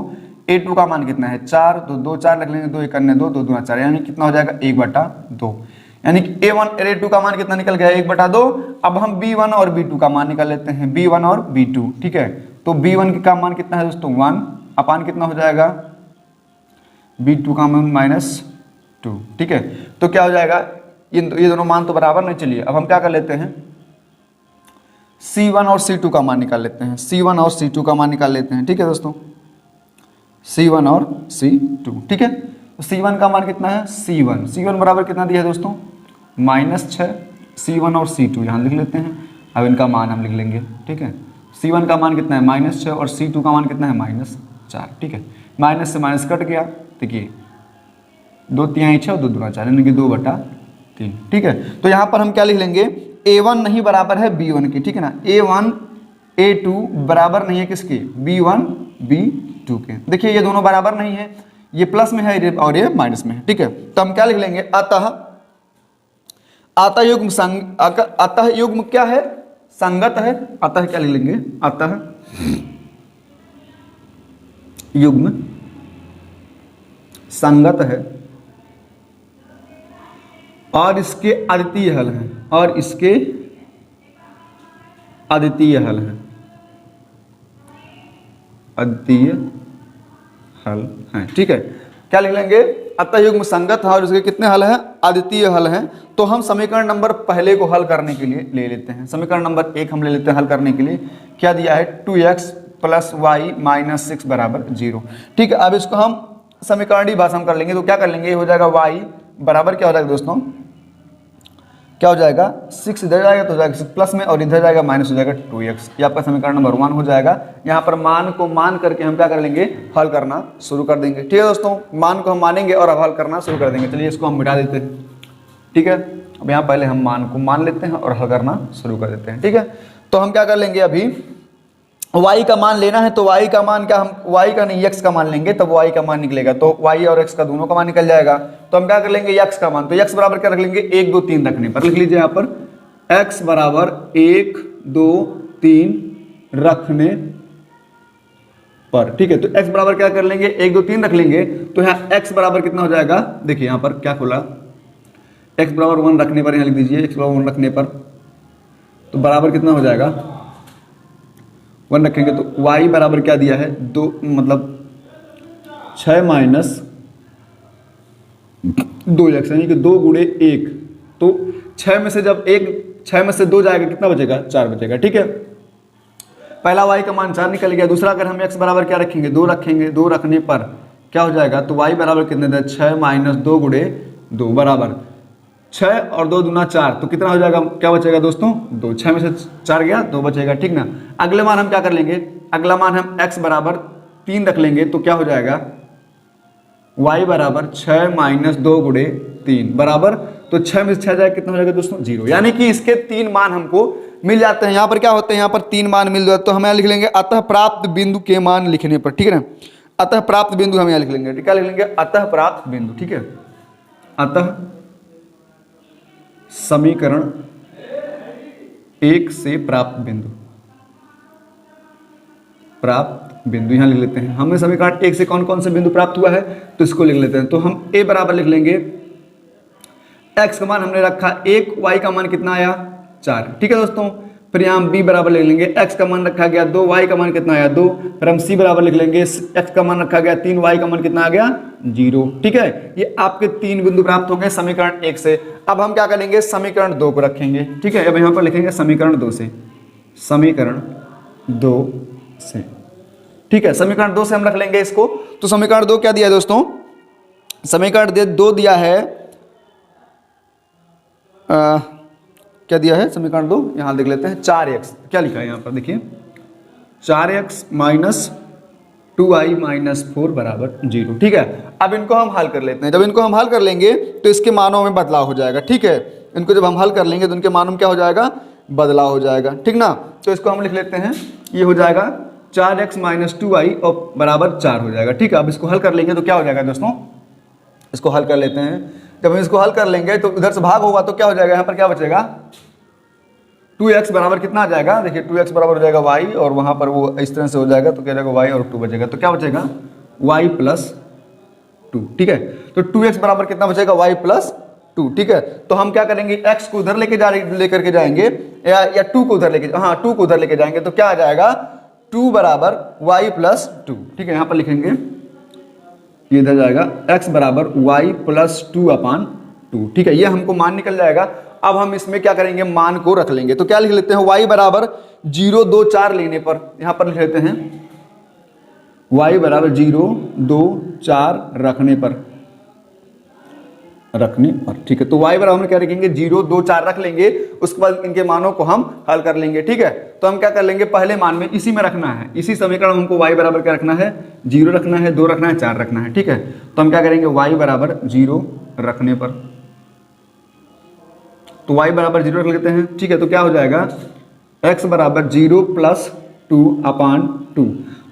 a2 का मान कितना है 4, तो 2 4 रख लेंगे, 2 1 2, 2 2 4, यानी कितना हो जाएगा 1/2, यानी कि a1 और a2 का मान कितना निकल गया 1/2। अब हम b1 और b2 का मान निकाल लेते हैं, b1 और b2। ठीक है, तो b1 का मान कितना है दोस्तों 1 अपान कितना हो जाएगा b2 का मान -2। ठीक है, तो क्या हो जाएगा, ये दोनों मान तो बराबर नहीं। चलिए अब हम क्या कर लेते हैं, c1 और c2 का मान निकाल लेते हैं, c1 और c2 का मान निकाल लेते हैं। ठीक है दोस्तों, c1 और c2। ठीक है, तो c1 का मान कितना है c1 बराबर कितना दिया है दोस्तों -6, c1 और c2 यहाँ लिख लेते हैं। अब इनका मान हम लिख लेंगे। ठीक है, c1 का मान कितना है -6 और c2 का मान कितना है -4। ठीक है, माइनस से माइनस कट गया, देखिए 2 3 6 और 2 2 4 यानी कि 2/3। ठीक है, तो यहाँ पर हम क्या लिख लेंगे, a1 नहीं बराबर है b1 की। ठीक है ना, a1 a2 बराबर नहीं है किसके, b1 b2 के। देखिए ये दोनों बराबर नहीं है, ये प्लस में है और ये माइनस में है। ठीक है, तो हम क्या लिख लेंगे, अतः युग्म क्या है, संगत है। अतः क्या लिख लेंगे, अतः युग्म संगत है और इसके अद्वितीय हल हैं, और इसके अद्वितीय हल हैं, अद्वितीय हल हैं। ठीक है, क्या लिख लेंगे, अतः युग्म संगत है और उसके कितने हल हैं, अद्वितीय हल हैं। तो हम समीकरण नंबर पहले को हल करने के लिए ले लेते हैं। समीकरण नंबर 1 हम ले लेते हैं हल करने के लिए। क्या दिया है, 2x प्लस वाई माइनस 6 बराबर 0। ठीक है, अब इसको हम समीकरणीय भाषा में कर लेंगे, तो क्या कर लेंगे, ये हो जाएगा y बराबर क्या हो जाएगा दोस्तों क्या हो जाएगा 6 इधर जाएगा तो हो जाएगा 6 प्लस में, और इधर जाएगा माइनस हो जाएगा 2x। ये आपका समीकरण नंबर 1 हो जाएगा। यहाँ पर मान को मान करके हम क्या कर लेंगे, हल करना शुरू कर देंगे। ठीक है दोस्तों, मान को हम मानेंगे और अब हल करना शुरू कर देंगे। चलिए इसको हम मिटा देते हैं। ठीक है, अब यहाँ पहले हम मान को मान लेते हैं और हल करना शुरू कर देते हैं। ठीक है, तो हम क्या कर लेंगे, अभी y का मान लेना है तो y का मान क्या, हम y का नहीं x का मान लेंगे तब y का मान निकलेगा। तो y और x का दोनों का मान निकल जाएगा। तो हम क्या कर लेंगे x का मान, तो x बराबर क्या रख लेंगे 1 2 3 रखने पर। लिख लीजिए यहाँ पर x बराबर 1 2 3 रखने पर। ठीक है, तो x बराबर क्या कर लेंगे 1 2 3 रख लेंगे। तो यहाँ x बराबर कितना हो जाएगा, देखिए यहाँ पर क्या खुला, x बराबर 1 रखने पर, यहाँ लिख दीजिए x बराबर 1 रखने पर, तो बराबर कितना हो जाएगा 1 रखेंगे तो y बराबर क्या दिया है 2, मतलब 6 माइनस 2x, यानी कि 2 गुणे 1। तो 6 में से जब 6 में से 2 जाएगा कितना बचेगा 4 बचेगा। ठीक है, पहला y का मान 4 निकल गया। दूसरा अगर हम x बराबर क्या रखेंगे 2 रखेंगे, 2 रखने पर क्या हो जाएगा, तो y बराबर कितने दें 6 माइनस 2 गुणे 2 बराबर 6 और 2 दूना 4, तो कितना हो जाएगा, क्या बचेगा दोस्तों 2। 6 में से 4 गया 2 बचेगा। ठीक ना, अगले मान हम क्या कर लेंगे, अगला मान हम x बराबर 3 रख लेंगे। तो क्या हो जाएगा y बराबर 6 माइनस 2 गुणे 3 बराबर, तो 6 में से 6 जाएगा कितना हो जाएगा दोस्तों 0, यानी कि इसके 3 मान हमको मिल जाते हैं। यहाँ पर क्या होते हैं, यहाँ पर 3 मान मिल जाते, तो हम यहाँ लिख लेंगे अतः प्राप्त बिंदु के मान लिखने पर। ठीक है ना, अतः प्राप्त बिंदु हम यहाँ लिख लेंगे। क्या लिख लेंगे, अतः प्राप्त बिंदु। ठीक है, अतः समीकरण 1 से प्राप्त बिंदु, प्राप्त बिंदु यहाँ लिख लेते हैं। हमें समीकरण 1 से कौन कौन से बिंदु प्राप्त हुआ है तो इसको लिख लेते हैं। तो हम a बराबर लिख लेंगे, x का मान हमने रखा 1, y का मान कितना आया 4। ठीक है दोस्तों, फिर यहाँ हम b बराबर लिख लेंगे, x का मान रखा गया 2, y का मान कितना आया 2। फिर हम c बराबर लिख लेंगे, x का मान रखा गया 3, y का मान कितना आ गया 0। ठीक है, ये आपके 3 बिंदु प्राप्त हो गए समीकरण 1 से। अब हम क्या करेंगे, समीकरण 2 को रखेंगे। ठीक है, अब यहाँ पर लिखेंगे समीकरण 2 से, समीकरण 2 से। ठीक है, समीकरण 2 से हम रख लेंगे इसको। तो समीकरण 2 क्या दिया है दोस्तों, समीकरण 2 दिया है क्या दिया है समीकरण 2, यहां देख लेते हैं 4x, क्या लिखा है यहाँ पर देखिए 4x माइनस 2i माइनस 4 बराबर 0। ठीक है, अब इनको हम हल कर लेते हैं। जब इनको हम हल कर लेंगे तो इसके मानों में बदलाव हो जाएगा। ठीक है, इनको जब हम हल कर लेंगे तो उनके मानों में क्या हो जाएगा, बदलाव हो जाएगा। ठीक ना, तो इसको हम लिख लेते हैं, ये हो जाएगा 4x माइनस 2i और बराबर 4 हो जाएगा। ठीक है, अब इसको हल कर लेंगे तो क्या हो जाएगा दोस्तों, इसको हल कर लेते हैं। जब हम इसको हल कर लेंगे तो इधर से भाग होगा तो क्या हो जाएगा, यहाँ पर क्या बचेगा 2x बराबर कितना आ जाएगा, देखिए 2x बराबर हो जाएगा y, और वहाँ पर वो इस तरह से हो जाएगा तो क्या जाएगा y और 2 बचेगा। तो क्या बचेगा y प्लस 2। ठीक है, तो 2x बराबर कितना बचेगा y प्लस 2। ठीक है, तो हम क्या करेंगे x को उधर लेकर के जाएंगे या 2 को उधर लेके, हाँ 2 को उधर लेके जाएंगे तो क्या आ जाएगा 2 बराबर y प्लस 2। ठीक है, यहाँ पर लिखेंगे ये इधर जाएगा x बराबर y प्लस 2/2। ठीक है, ये हमको मान निकल जाएगा। अब हम इसमें क्या करेंगे, मान को रख लेंगे। तो क्या लिख लेते हैं, y बराबर 0 2 4 लेने पर, यहाँ पर लिख लेते हैं y बराबर 0 2 4 रखने पर, ठीक है, तो y बराबर हम क्या रखेंगे 0 2 4 रख लेंगे। उसके बाद इनके मानों को हम हल कर लेंगे। ठीक है, तो हम क्या कर लेंगे, पहले मान में इसी में रखना है, इसी समीकरण में हमको y बराबर क्या रखना है 0 रखना है, 2 रखना है, 4 रखना है। ठीक है, तो हम क्या करेंगे y बराबर 0 रखने पर, तो y बराबर 0 रख लेते हैं। ठीक है, तो क्या हो जाएगा x बराबर 0 प्लस 2/2।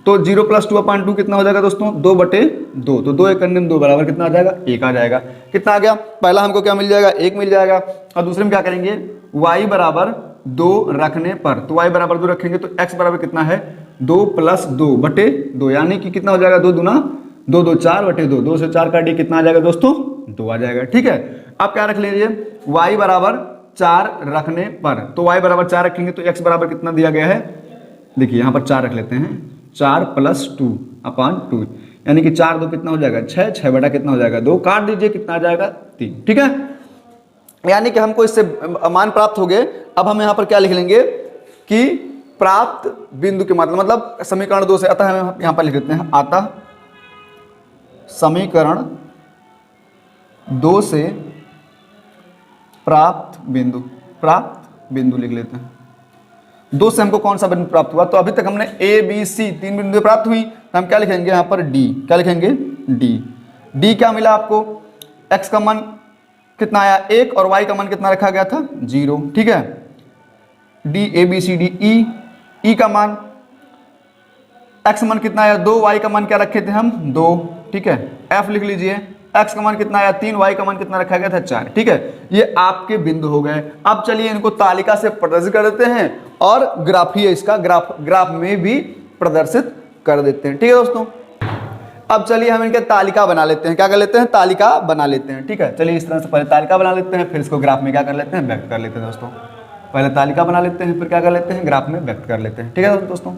तो 0 प्लस 2/2 कितना हो जाएगा दोस्तों 2/2। तो 2 1 2 बराबर कितना आ जाएगा 1 आ जाएगा। कितना आ गया, पहला हमको क्या मिल जाएगा 1 मिल जाएगा, और दूसरे में क्या करेंगे y बराबर 2 रखने पर, तो y बराबर 2 रखेंगे तो x बराबर कितना है 2 प्लस 2/2, यानी कि कितना हो जाएगा 2 दूना 2 2 4/2, 2 से 4 काटिए कितना आ जाएगा दोस्तों 2 आ जाएगा। ठीक है, अब क्या रख लीजिए y बराबर 4 रखने पर, तो y बराबर 4 रखेंगे तो x बराबर कितना दिया गया है, देखिए यहाँ पर 4 रख लेते हैं, 4 प्लस 2/2, यानी कि 4 2 कितना हो जाएगा 6, 6 बटा कितना हो जाएगा 2, काट दीजिए कितना आ जाएगा 3। ठीक है, यानी कि हमको इससे मान प्राप्त हो गए। अब हम यहाँ पर क्या लिख लेंगे कि प्राप्त बिंदु के मतलब समीकरण 2 से, अतः हम यहाँ पर लिख देते हैं अतः समीकरण 2 से प्राप्त बिंदु लिख लेते हैं। 2 से हमको कौन सा बिंदु प्राप्त हुआ? तो अभी तक हमने ए बी सी 3 बिंदु प्राप्त हुई, तो हम क्या लिखेंगे यहाँ पर डी। क्या लिखेंगे? डी क्या मिला आपको? एक्स का मान कितना आया 1 और वाई का मान कितना रखा गया था 0, ठीक है। D A B C D E का मान एक्स मान कितना आया 2, वाई का मान क्या रखे थे हम 2, ठीक है। एफ लिख लीजिए, एक्स का मान कितना आया 3, वाई का मान कितना रखा गया था 4, ठीक है। ये आपके बिंदु हो गए। अब चलिए इनको तालिका से प्रदर्शित कर देते हैं और ग्राफ ही है इसका, ग्राफ में भी प्रदर्शित कर देते हैं, ठीक है दोस्तों। अब चलिए हम इनके तालिका बना लेते हैं। क्या कर लेते हैं? तालिका बना लेते हैं, ठीक है। चलिए इस तरह से पहले तालिका बना लेते हैं, फिर इसको ग्राफ में क्या कर लेते हैं? व्यक्त कर लेते हैं दोस्तों। पहले तालिका बना लेते हैं, फिर क्या कर लेते हैं? ग्राफ में व्यक्त कर लेते हैं, ठीक है दोस्तों।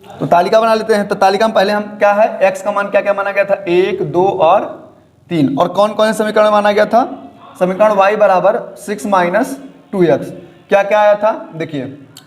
तो तालिका बना लेते हैं। तो तालिका में पहले हम क्या है, एक्स का मान क्या क्या माना गया था 1, 2 और 3, और कौन कौन से समीकरण माना गया था? समीकरण y बराबर 6 माइनस 2x। क्या क्या आया था? देखिए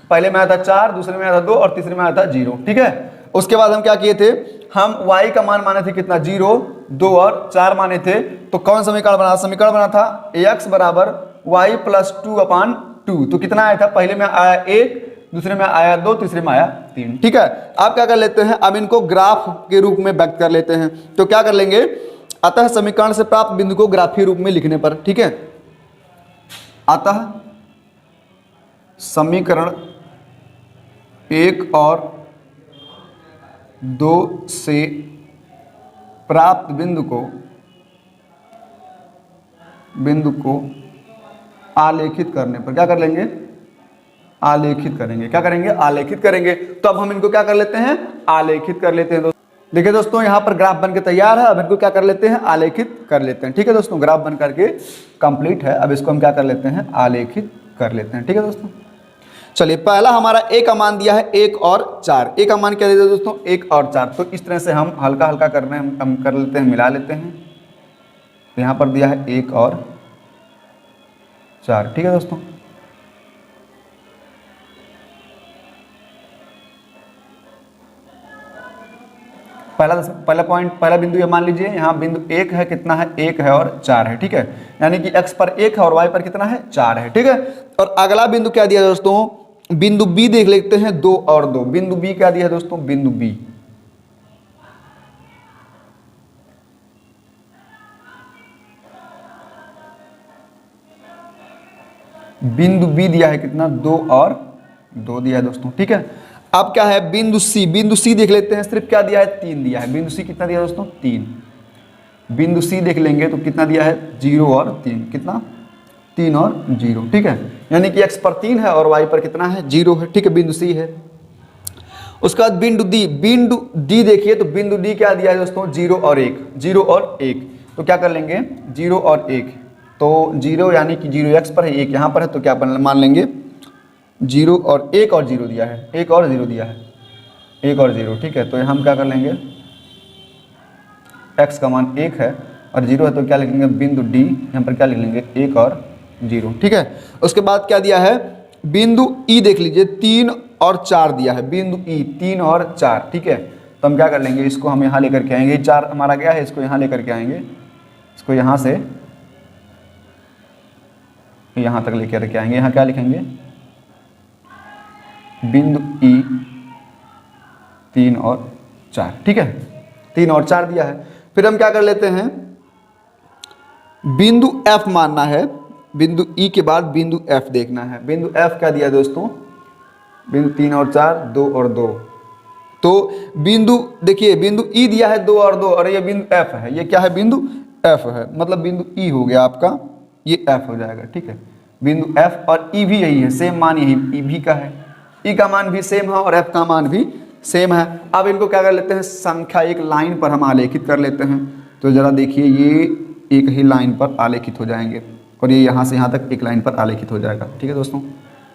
पहले में आया था 4, दूसरे में आया था 2 और तीसरे में आया था 0, ठीक है। उसके बाद हम क्या किए थे? हम y का मान माने थे कितना 0, 2 और 4 माने थे। तो कौन समीकरण बना? समीकरण बना था x बराबर y प्लस 2/2। तो कितना आया था? पहले में आया 1, दूसरे में आया 2, तीसरे में आया 3, ठीक है। आप क्या कर लेते हैं? अब इनको ग्राफ के रूप में व्यक्त कर लेते हैं। तो क्या कर लेंगे? अतः समीकरण से प्राप्त बिंदु को ग्राफीय रूप में लिखने पर, ठीक है। अतः समीकरण 1 और 2 से प्राप्त बिंदु को आलेखित करने पर क्या कर लेंगे? आलेखित करेंगे। क्या करेंगे? आलेखित करेंगे। तो अब हम इनको क्या कर लेते हैं? आलेखित कर लेते हैं। देखिए दोस्तों यहाँ पर ग्राफ बन के तैयार है। अब इनको क्या कर लेते हैं? आलेखित कर लेते हैं, ठीक है दोस्तों। ग्राफ बन करके कंप्लीट है। अब इसको हम क्या कर लेते हैं? आलेखित कर लेते हैं, ठीक है दोस्तों। चलिए पहला हमारा ए का मान दिया है 1 और 4। ए का मान क्या दिया दोस्तों? 1 और 4। तो इस तरह से हम हल्का हल्का करने हम कर लेते हैं, मिला लेते हैं। तो यहाँ पर दिया है 1 और 4, ठीक है दोस्तों। पहला बिंदु ये मान लीजिए, यहाँ बिंदु 1 है, कितना है 1 है और 4 है, ठीक है। यानी कि x पर 1 है और y पर कितना है 4 है, ठीक है। और अगला बिंदु क्या दिया दोस्तों? बिंदु b देख लेते हैं, 2 और 2। बिंदु b क्या दिया दोस्तों? बिंदु b दिया है कितना? 2 और 2 दिया है दोस्तों, ठीक है। अब क्या है? बिंदु सी देख लेते हैं। सिर्फ क्या दिया है? 3 दिया है। बिंदु सी कितना दिया दोस्तों? 3। बिंदु सी देख लेंगे तो कितना दिया है? 0 और 3। कितना? 3 और 0, ठीक है। यानी कि x पर 3 है और y पर कितना है? 0 है, ठीक है। बिंदु सी है। उसके बाद बिंदु डी देखिए। तो बिंदु डी क्या दिया है दोस्तों? 0 और 1। 0 और 1। तो क्या कर लेंगे? 0 और 1। तो 0 यानी कि 0 x पर है, 1 यहाँ पर है, तो क्या मान लेंगे? 0 और 1 और 0 दिया है, 1 और 0 दिया है, 1 और 0, ठीक है। तो हम क्या कर लेंगे? x का मान 1 है और 0 है, तो क्या लिखेंगे? बिंदु डी यहाँ पर क्या लिख लेंगे? 1 और 0, ठीक है। उसके बाद क्या दिया है? बिंदु ई देख लीजिए, 3 और 4 दिया है। बिंदु ई 3 और 4, ठीक है। तो हम क्या कर लेंगे? इसको हम यहाँ लेकर के आएंगे। 4 हमारा गया है, इसको यहाँ लेकर के आएंगे। इसको यहाँ से यहाँ तक लेकर के आएंगे। यहाँ क्या लिखेंगे? बिंदु ई 3 और 4, ठीक है। 3 और 4 दिया है। फिर हम क्या कर लेते हैं? बिंदु F मानना है। बिंदु E के बाद बिंदु F देखना है। बिंदु F क्या दिया दोस्तों? बिंदु 3 और 4, 2 और 2। तो बिंदु देखिए, बिंदु E दिया है 2 और 2, और ये बिंदु F है। ये क्या है? बिंदु F है, मतलब बिंदु E हो गया आपका, ये F हो जाएगा, ठीक है। बिंदु F और E भी यही है, सेम मान यही E भी का है। E का मान भी सेम है और F का मान भी सेम है। अब इनको क्या कर लेते हैं? संख्या एक लाइन पर हम आलेखित कर लेते हैं। तो ज़रा देखिए, ये एक ही लाइन पर आलेखित हो जाएंगे और ये यहाँ से यहाँ तक एक लाइन पर आलेखित हो जाएगा, ठीक है दोस्तों।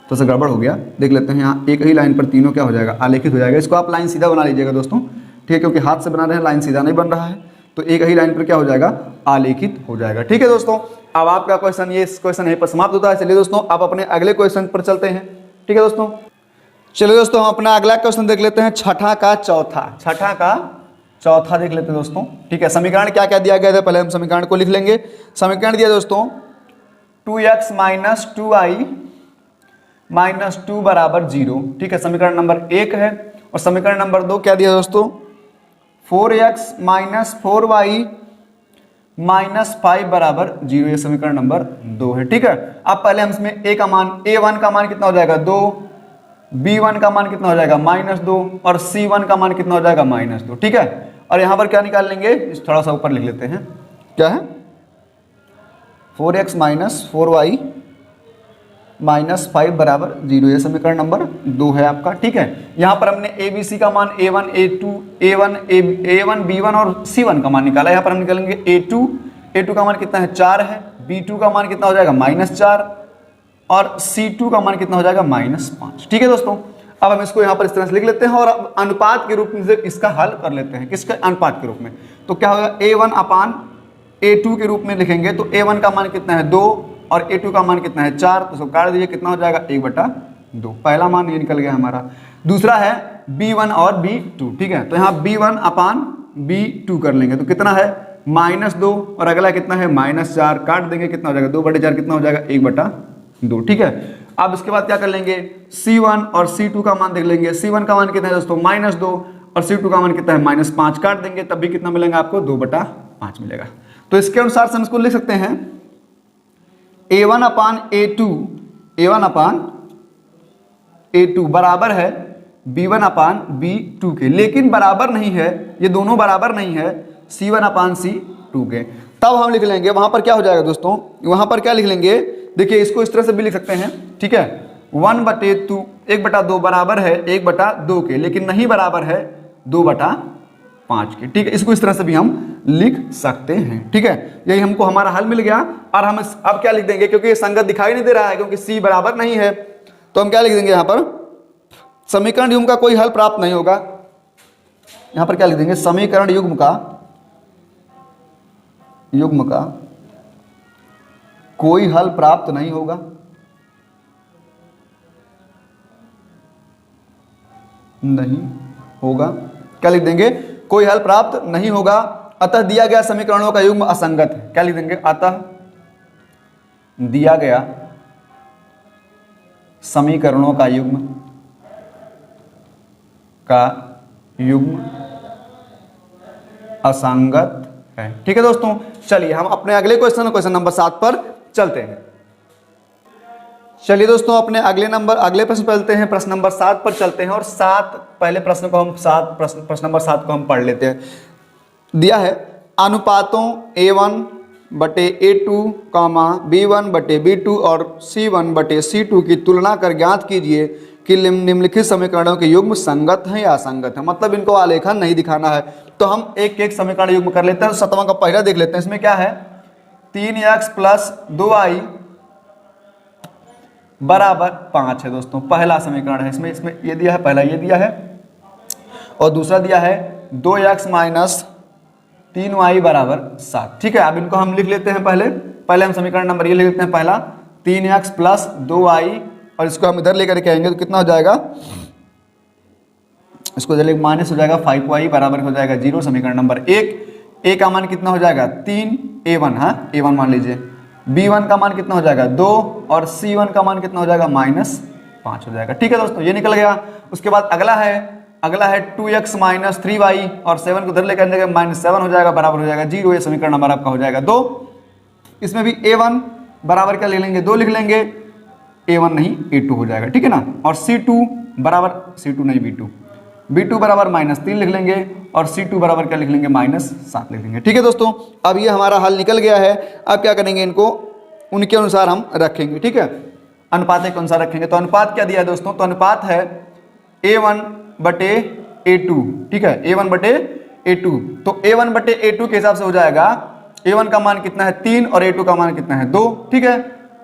तो से गड़बड़ हो गया, देख लेते हैं। यहाँ एक ही लाइन पर तीनों क्या हो जाएगा? आलेखित हो जाएगा। इसको आप लाइन सीधा बना लीजिएगा दोस्तों, ठीक है, क्योंकि हाथ से बना रहे हैं, लाइन सीधा नहीं बन रहा है। तो एक ही लाइन पर क्या हो जाएगा, आलेखित हो जाएगा। ठीक है दोस्तों, अब आपका क्वेश्चन ये क्वेश्चन यहीं पर समाप्त होता है। चलिए दोस्तों आप अपने अगले क्वेश्चन पर चलते हैं। ठीक है दोस्तों, चलिए दोस्तों हम अपना अगला क्वेश्चन देख लेते हैं, छठा का चौथा देख लेते हैं दोस्तों। ठीक है, समीकरण क्या क्या दिया गया था, पहले हम समीकरण को लिख लेंगे। समीकरण दिया दोस्तों 2x माइनस 2y माइनस 2 बराबर 0। ठीक है, समीकरण नंबर 1 है। और समीकरण नंबर 2 क्या दिया दोस्तों, 4x माइनस 4y माइनस 5 बराबर 0, ये समीकरण नंबर 2 है। ठीक है, अब पहले हम इसमें a का मान, a1 का मान कितना हो जाएगा 2, b1 का मान कितना हो जाएगा -2 और c1 का मान कितना हो जाएगा -2। ठीक है, और यहां पर क्या निकाल लेंगे, थोड़ा सा ऊपर लिख लेते हैं, क्या है 4x माइनस 4y माइनस 5 बराबर 0, ये समीकरण नंबर 2 है आपका। ठीक है, यहां पर हमने a b c का मान a1 a1 b1 और c1 का मान निकाला। यहां पर हम निकालेंगे a2 का मान कितना है 4 है, b2 का मान कितना हो जाएगा -4 और c2 का मान कितना हो जाएगा -5। ठीक है दोस्तों, अब हम इसको यहाँ पर इस तरह से लिख लेते हैं और अब अनुपात के रूप में से इसका हल कर लेते हैं। किसके अनुपात के रूप में, तो क्या होगा a1 अपान a2 के रूप में लिखेंगे। तो a1 का मान कितना है 2 और a2 का मान कितना है 4, तो सब काट दीजिए, कितना हो जाएगा 1/2। पहला मान ये निकल गया हमारा। दूसरा है b1 और b2। ठीक है, तो यहाँ b1 अपान b2 कर लेंगे, तो कितना है -2 और अगला कितना है -4, काट देंगे, कितना हो जाएगा 2/4, कितना हो जाएगा 1/2। ठीक है, अब इसके बाद क्या कर लेंगे, c1 और c2 का मान देख लेंगे। c1 का मान कितना है दोस्तों -2 और c2 का मान कितना है -5, काट देंगे, तब भी कितना मिलेगा आपको 2/5 मिलेगा। तो इसके अनुसार से हम इसको लिख सकते हैं a1 अपान a2 बराबर है b1 अपान b2 के, लेकिन बराबर नहीं है, ये दोनों बराबर नहीं है c1 अपान c2 के। तब हम लिख लेंगे, वहां पर क्या हो जाएगा दोस्तों, वहां पर क्या लिख लेंगे, देखिए इसको इस तरह से भी लिख सकते हैं। ठीक है, 1/2 बराबर है 1/2 के, लेकिन नहीं बराबर है 2/5 के। ठीक है, इसको इस तरह से भी हम लिख सकते हैं। ठीक है, यही हमको हमारा हल मिल गया। और हम अब क्या लिख देंगे, क्योंकि ये संगत दिखाई नहीं दे रहा है, क्योंकि c बराबर नहीं है, तो हम क्या लिख देंगे यहाँ पर, समीकरण युग्म का कोई हल प्राप्त नहीं होगा। यहां पर क्या लिख देंगे, समीकरण युग्म का कोई हल प्राप्त नहीं होगा। क्या लिख देंगे, कोई हल प्राप्त नहीं होगा, अतः दिया गया समीकरणों का युग्म असंगत है। क्या लिख देंगे, अतः दिया गया समीकरणों का युग्म असंगत है। ठीक है दोस्तों, चलिए हम अपने अगले क्वेश्चन नंबर 7 पर चलते हैं। चलिए दोस्तों अपने अगले प्रश्न पर चलते हैं, प्रश्न नंबर 7 पर चलते हैं। और पहले प्रश्न प्रश्न नंबर 7 को हम पढ़ लेते हैं। दिया है अनुपातों a1/a2, b1/b2 और c1/c2 की तुलना कर ज्ञात कीजिए कि निम्नलिखित समीकरणों के युग्म संगत हैं या असंगत हैं। मतलब इनको आलेखन नहीं दिखाना है, तो हम एक एक समीकरण युग्म कर लेते हैं। तो 7वां का पहला देख लेते हैं। इसमें क्या है, 3x + 2y बराबर 5 है दोस्तों, पहला समीकरण है। इसमें ये दिया है, पहला ये दिया है, और दूसरा दिया है 2x - 3y बराबर 7। ठीक है, अब इनको हम लिख लेते हैं। पहले हम समीकरण नंबर ये लिख लेते हैं, पहला 3x + 2y, और इसको हम इधर लेकर के आएंगे तो कितना हो जाएगा, इसको इधर माइनस हो जाएगा 5y बराबर हो जाएगा 0। समीकरण नंबर 1, a का मान कितना हो जाएगा 3, a1 a1 मान लीजिए, b1 का मान कितना हो जाएगा 2 और c1 का मान कितना हो जाएगा -5 हो जाएगा। ठीक है दोस्तों, ये निकल गया। उसके बाद अगला है 2x - 3y और 7 को उधर लेकर जाएगा -7 हो जाएगा, बराबर हो जाएगा 0। ये समीकरण नंबर आपका हो जाएगा 2। इसमें भी a1 बराबर क्या ले लेंगे, 2 लिख लेंगे, a1 नहीं a2 हो जाएगा। ठीक है ना, और c2 नहीं b2 बराबर -3 लिख लेंगे, और c2 बराबर क्या लिख लेंगे -7 लिख लेंगे। ठीक है दोस्तों, अब ये हमारा हल निकल गया है। अब क्या करेंगे, इनको उनके अनुसार हम रखेंगे। ठीक है, अनुपात के अनुसार रखेंगे। तो अनुपात क्या दिया है दोस्तों, तो अनुपात है a1/a2। ठीक है, a1/a2, तो a1/a2 के हिसाब से हो जाएगा, a1 का मान कितना है 3 और a2 का मान कितना है 2। ठीक है,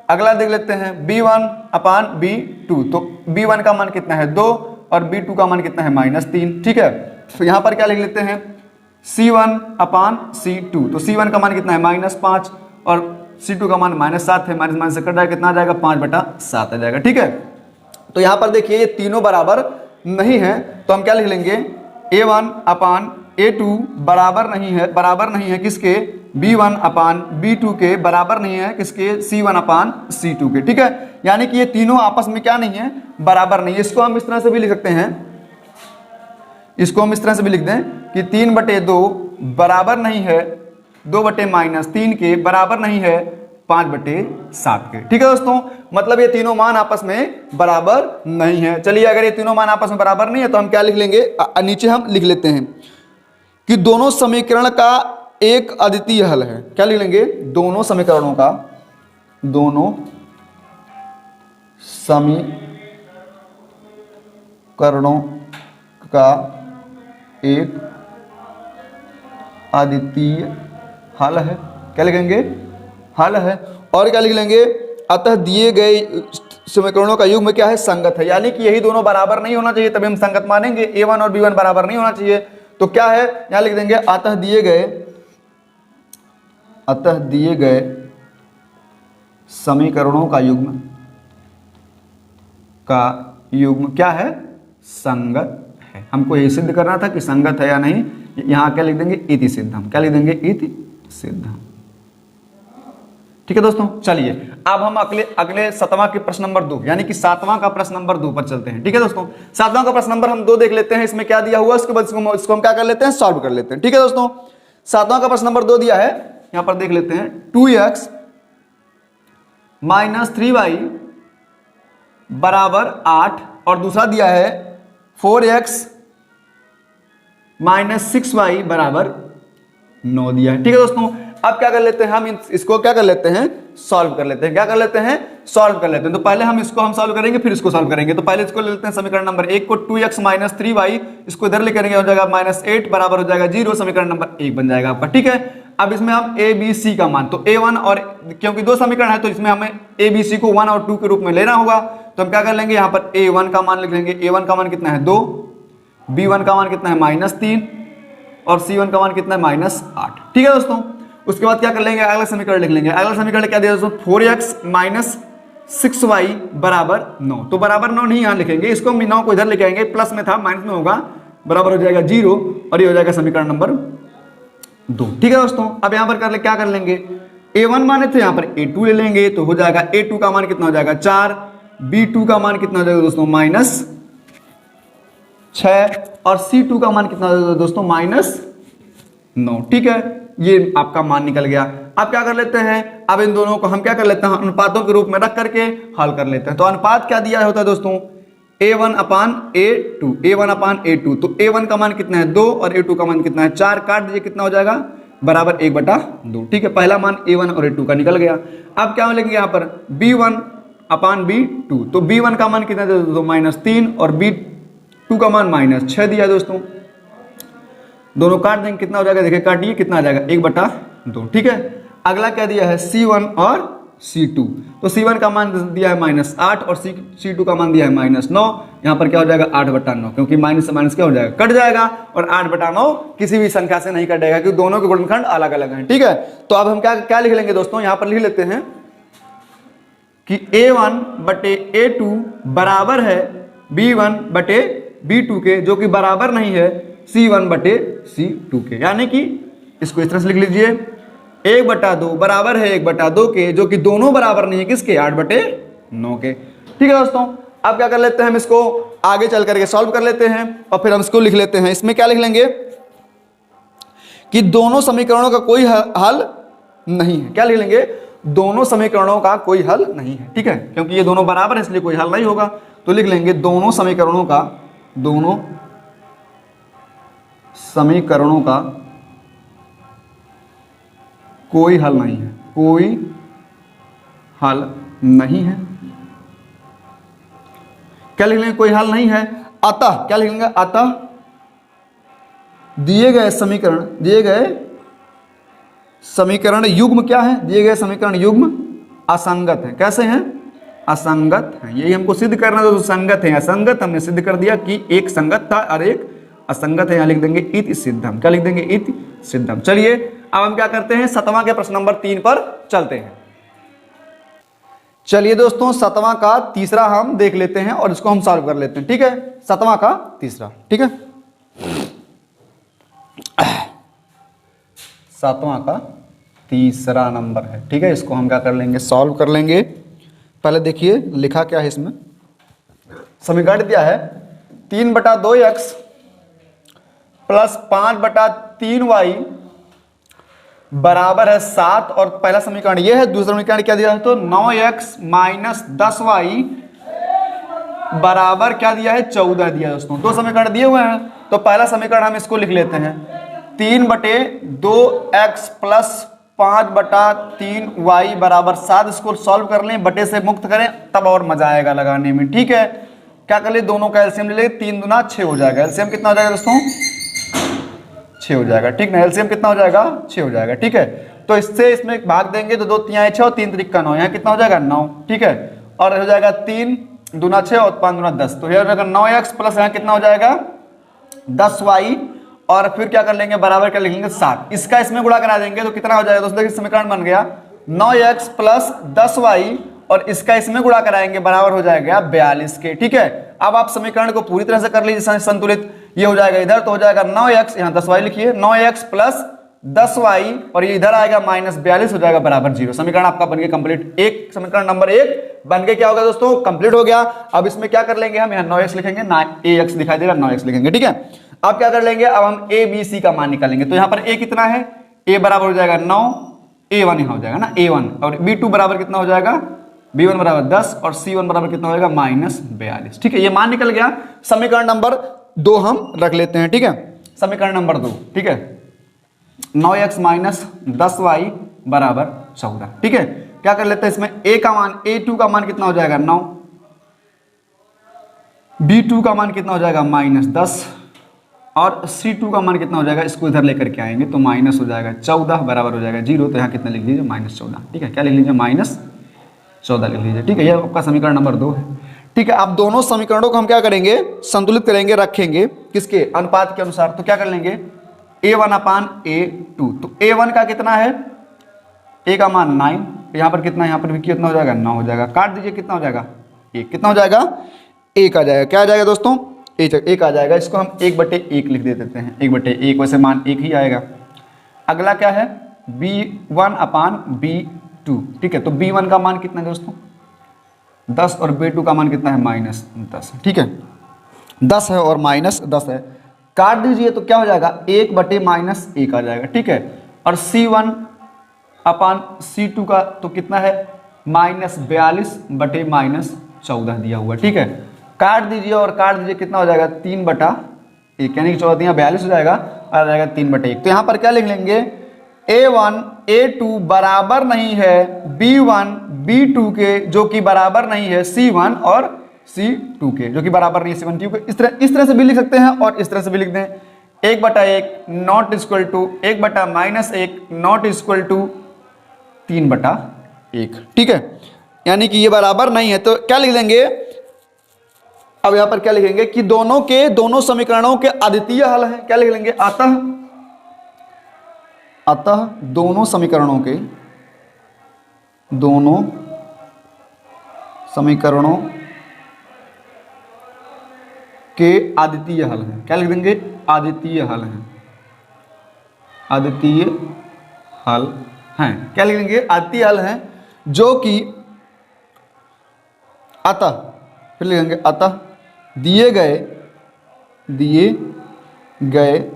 अगला देख लेते हैं b1/b2, तो b1 का मान कितना है 2 और b2 का मान कितना है -3। ठीक है, तो यहाँ पर क्या लिख लेते हैं, C1 अपान C2, तो C1 का मान कितना है -5 और C2 का मान -7 है, माइनस माइनस से कट जाएगा, कितना आ जाएगा 5/7 आ जाएगा। ठीक है, तो यहाँ पर देखिए ये तीनों बराबर नहीं है, तो हम क्या लिख लेंगे A1 अपान A2 बराबर नहीं है किसके, B1 अपान B2 के, बराबर नहीं है किसके, C1 अपान C2 के। ठीक है, यानी कि ये तीनों आपस में क्या नहीं है, बराबर नहीं है। इसको हम इस तरह से भी लिख सकते हैं, इसको हम इस तरह से भी लिख दें कि 3/2 बराबर नहीं है 2/-3 के, बराबर नहीं है 5/7 के। ठीक है दोस्तों, मतलब ये तीनों मान आपस में बराबर नहीं है। चलिए, अगर ये तीनों मान आपस में बराबर नहीं है तो हम क्या लिख लेंगे, नीचे हम लिख लेते हैं कि दोनों समीकरण का एक अद्वितीय हल है। क्या लिख लेंगे, दोनों समीकरणों का एक अद्वितीय हल है। क्या लिखेंगे, हल है। और क्या लिख लेंगे, अतः दिए गए समीकरणों का युग्म क्या है, संगत है। यानी कि यही दोनों बराबर नहीं होना चाहिए तभी हम संगत मानेंगे। A1 और B1 बराबर नहीं होना चाहिए, तो क्या है, यहां लिख देंगे अतः दिए गए समीकरणों का युग्म क्या है, संगत है। हमको यही सिद्ध करना था कि संगत है या नहीं। यहां क्या लिख देंगे, इति सिद्धम। क्या लिख देंगे, इति सिद्धम। ठीक है दोस्तों, चलिए अब हम अगले 7वां के प्रश्न नंबर 2 यानी कि 7वां का प्रश्न नंबर 2 पर चलते हैं। ठीक है दोस्तों, 7वां का प्रश्न नंबर हम 2 देख लेते हैं, इसमें क्या दिया हुआ, उसके बाद इसको हम क्या कर लेते हैं, सॉल्व कर लेते हैं। ठीक है दोस्तों, 7वां का प्रश्न नंबर 2 दिया है, यहां पर देख लेते हैं 2x - 3y बराबर 8 और दूसरा दिया है 4x - 6y बराबर 9 दिया है। ठीक है दोस्तों, अब क्या कर लेते हैं, हम इसको क्या कर लेते हैं, सॉल्व कर लेते हैं। क्या कर लेते हैं, सॉल्व कर लेते हैं। तो पहले हम इसको सॉल्व करेंगे, फिर इसको सॉल्व करेंगे। तो पहले इसको ले लेते हैं समीकरण नंबर 1 को, 2x - 3y, इसको इधर ले करेंगे, हो जाएगा -8 बराबर हो जाएगा 0, समीकरण नंबर 1 बन जाएगा आपका। ठीक है, अब इसमें हम a b c का मान, तो a1 और क्योंकि 2 समीकरण है तो इसमें हमें a b c को 1 और 2 के रूप में लेना होगा। तो हम क्या कर लेंगे, यहाँ पर a1 का मान लिख लेंगे। a1 का मान कितना है 2, b1 का मान कितना है -3 और c1 का मान कितना है -8। ठीक है दोस्तों, उसके बाद क्या कर लेंगे, अगला समीकरण लिख लेंगे। अगला समीकरण क्या दिया दोस्तों, 4x - 6y बराबर 9। तो बराबर 9 नहीं यहां लिखेंगे, इसको हम 9 को इधर लेके आएंगे, प्लस में था माइनस में होगा, बराबर हो जाएगा 0 और ये हो जाएगा समीकरण नंबर 2। ठीक है दोस्तों, अब यहां पर क्या कर लेंगे, a1 माने थे, यहां पर a2 ले लेंगे, तो हो जाएगा a2 का मान कितना हो जाएगा 4, b2 का मान कितना हो जाएगा दोस्तों -6 और c2 का मान कितना हो जाएगा दोस्तों -9। ठीक है, ये आपका मान निकल गया। अब क्या कर लेते हैं, अब इन दोनों को हम क्या कर लेते हैं, अनुपातों के रूप में रख करके हल कर लेते हैं। तो अनुपात क्या दिया होता है दोस्तों, a1 अपान a2, a1 अपान a2। तो a1 का मान कितना है 2 और a2 का मान कितना है 4, काट दीजिए, कितना हो जाएगा बराबर 1/2। ठीक है, पहला मान a1 और a2 का निकल गया। अब क्या लेंगे यहाँ पर b1 अपान b2, तो b1 का मान कितना है दोस्तों -3 और b2 का मान -6 दिया दोस्तों। दोनों काट देंगे, कितना हो जाएगा, देखिए काटिए, कितना आ जाएगा 1/2। ठीक है, अगला क्या दिया है C1 और C2, तो C1 का मान दिया है -8 और C2 का मान दिया है -9। यहाँ पर क्या हो जाएगा 8/9, क्योंकि माइनस से माइनस क्या हो जाएगा, कट जाएगा, और 8/9 किसी भी संख्या से नहीं कटेगा क्योंकि दोनों के गुणनखंड अलग अलग हैं। ठीक है, तो अब हम क्या लिख लेंगे दोस्तों, यहाँ पर लिख लेते हैं कि a1/a2 बराबर है b1/b2 के, जो कि बराबर नहीं है C1/C2 के। यानी कि इसको इस तरह से लिख लीजिए, 1/2 बराबर है 1/2 के, जो कि दोनों बराबर नहीं है किसके, 8/9 के। ठीक है दोस्तों, अब क्या कर लेते हैं, हम इसको आगे चल करके सॉल्व कर लेते हैं और फिर हम इसको लिख लेते हैं। इसमें क्या लिख लेंगे कि दोनों समीकरणों का कोई हल नहीं है। क्या लिख लेंगे, दोनों समीकरणों का कोई हल नहीं है। ठीक है, क्योंकि ये दोनों बराबर है इसलिए कोई हल नहीं होगा, तो लिख लेंगे दोनों समीकरणों का कोई हल नहीं है, कोई हल नहीं है। क्या लिख लेंगे, कोई हल नहीं है। अतः क्या लिखेंगे, अतः दिए गए समीकरण युग्म क्या है, दिए गए समीकरण युग्म असंगत है। कैसे हैं, असंगत है। यही हमको सिद्ध करना था, तो संगत है असंगत, हमने सिद्ध कर दिया कि एक संगत था और एक असंगत है, यहाँ लिख देंगे इति सिद्धम। क्या लिख देंगे? इति सिद्धम। चलिए अब हम क्या करते हैं, 7वां के प्रश्न नंबर 3 पर चलते हैं। चलिए दोस्तों 7वां का तीसरा हम देख लेते हैं और इसको हम सॉल्व कर लेते हैं। ठीक है, 7वां का तीसरा। ठीक है, 7वां का तीसरा नंबर है। ठीक है, इसको हम क्या कर लेंगे, सॉल्व कर लेंगे। पहले देखिए लिखा क्या है इसमें। समीकरण दिया है 3/2x प्लस 5/3y बराबर है 7, और पहला समीकरण ये है। दूसरा समीकरण क्या दिया है, तो 9x माइनस 10y बराबर क्या दिया है, 14 दिया है दोस्तों। दो समीकरण दिए हुए हैं, तो पहला समीकरण हम इसको लिख लेते हैं 3/2x प्लस 5/3y बराबर 7। इसको सॉल्व कर लें, बटे से मुक्त करें, तब और मजा आएगा लगाने में। ठीक है, क्या कर ले, दोनों का एलसीएम ले ले, 3 दूना 6 हो जाएगा। एलसीएम कितना हो जाएगा दोस्तों, 6 हो जाएगा। ठीक ना, एलसीएम कितना हो जाएगा, 6 हो जाएगा। ठीक है, तो इससे इसमें भाग देंगे तो 2 3 6 और 3 3 9, यहाँ कितना हो जाएगा 9। ठीक है, और हो जाएगा 3 दूना 6 और 5 दूना 10, तो यह हो जाएगा 9x प्लस यहाँ कितना हो जाएगा 10y, और फिर क्या कर लेंगे, बराबर क्या लिख लेंगे 7। इसका इसमें गुणा करा देंगे तो कितना हो जाएगा दोस्तों, देखिए समीकरण बन गया 9x प्लस 10y, और इसका इसमें गुणा कराएंगे बराबर हो जाएगा 42 के। ठीक है, अब आप समीकरण को पूरी तरह से कर लीजिए संतुलित। ये हो जाएगा इधर तो हो जाएगा 9x, यहाँ 10y लिखिए, 9x प्लस 10y, और ये इधर आएगा माइनस 42 हो जाएगा बराबर 0। समीकरण आपका बन गया कंप्लीट। एक समीकरण नंबर 1 बन के क्या होगा दोस्तों, कंप्लीट हो गया। अब इसमें क्या कर लेंगे हम, यहाँ 9x लिखेंगे, ना ax दिखाई दे रहा, 9x लिखेंगे। ठीक है, अब क्या कर लेंगे, अब हम a b c का मान निकालेंगे। तो यहाँ पर a कितना है, a बराबर हो जाएगा 9, a1 यहाँ हो जाएगा ना a1, और b2 बराबर कितना हो जाएगा, b1 बराबर 10, और c1 बराबर कितना हो जाएगा माइनस 42। ठीक है, ये मान निकल गया। समीकरण नंबर 2 हम रख लेते हैं। ठीक है, समीकरण नंबर 2। ठीक है, 9x माइनस 10y बराबर 14। ठीक है, क्या कर लेते हैं इसमें, a का मान, a2 का मान कितना हो जाएगा 9, b2 का मान कितना हो जाएगा माइनस 10, और c2 का मान कितना हो जाएगा, इसको इधर लेकर के आएंगे तो माइनस हो जाएगा 14 बराबर हो जाएगा 0। तो यहाँ कितना लिख लीजिए, माइनस 14। ठीक है, क्या लिख लीजिए, माइनस 14 लिख लीजिए। ठीक है, यह आपका समीकरण नंबर 2 है। ठीक है, अब दोनों समीकरणों को हम क्या करेंगे, संतुलित करेंगे, रखेंगे किसके, अनुपात के अनुसार। तो क्या कर लेंगे, a1 अपान a2, तो a1 का कितना है, a का मान 9, यहाँ पर कितना, यहाँ पर भी कितना हो जाएगा 9 हो जाएगा। काट दीजिए, कितना हो जाएगा 1, कितना हो जाएगा 1 आ जाएगा। क्या आ जाएगा दोस्तों, 1 आ जाएगा। इसको हम 1/1 लिख देते हैं, 1/1, वैसे मान 1 ही आएगा। अगला क्या है, b1 अपान b2। ठीक है, तो b1 का मान कितना है दोस्तों 10, और b2 का मान कितना है माइनस 10। ठीक है, 10 है और माइनस 10 है, काट दीजिए तो क्या हो जाएगा 1/-1 आ जाएगा। ठीक है, और c1 अपान c2 का तो कितना है माइनस 42/-14 दिया हुआ। ठीक है, काट दीजिए और काट दीजिए, कितना हो जाएगा 3/1, यानी कि 14 42 हो जाएगा, आ जाएगा 3/1। तो यहाँ पर क्या लिख लेंगे, a1 a2 बराबर नहीं है b1 b2 के, जो कि बराबर नहीं है c1 और c2 के, जो कि बराबर नहीं है c1 2 के। इस तरह से भी लिख सकते हैं और इस तरह से भी लिख दें, 1/1 not equal to 1/-1 not equal to 3/1। ठीक है, यानी कि ये बराबर नहीं है, तो क्या लिख देंगे, अब यहां पर क्या लिखेंगे कि दोनों समीकरणों के अद्वितीय हल हैं। क्या लिख लेंगे, अतः दोनों समीकरणों के अद्वितीय हल हैं। क्या लिख देंगे, अद्वितीय हल हैं, अद्वितीय हल हैं। क्या लिख देंगे, अद्वितीय हल हैं, जो कि अतः, फिर लिखेंगे अतः दिए गए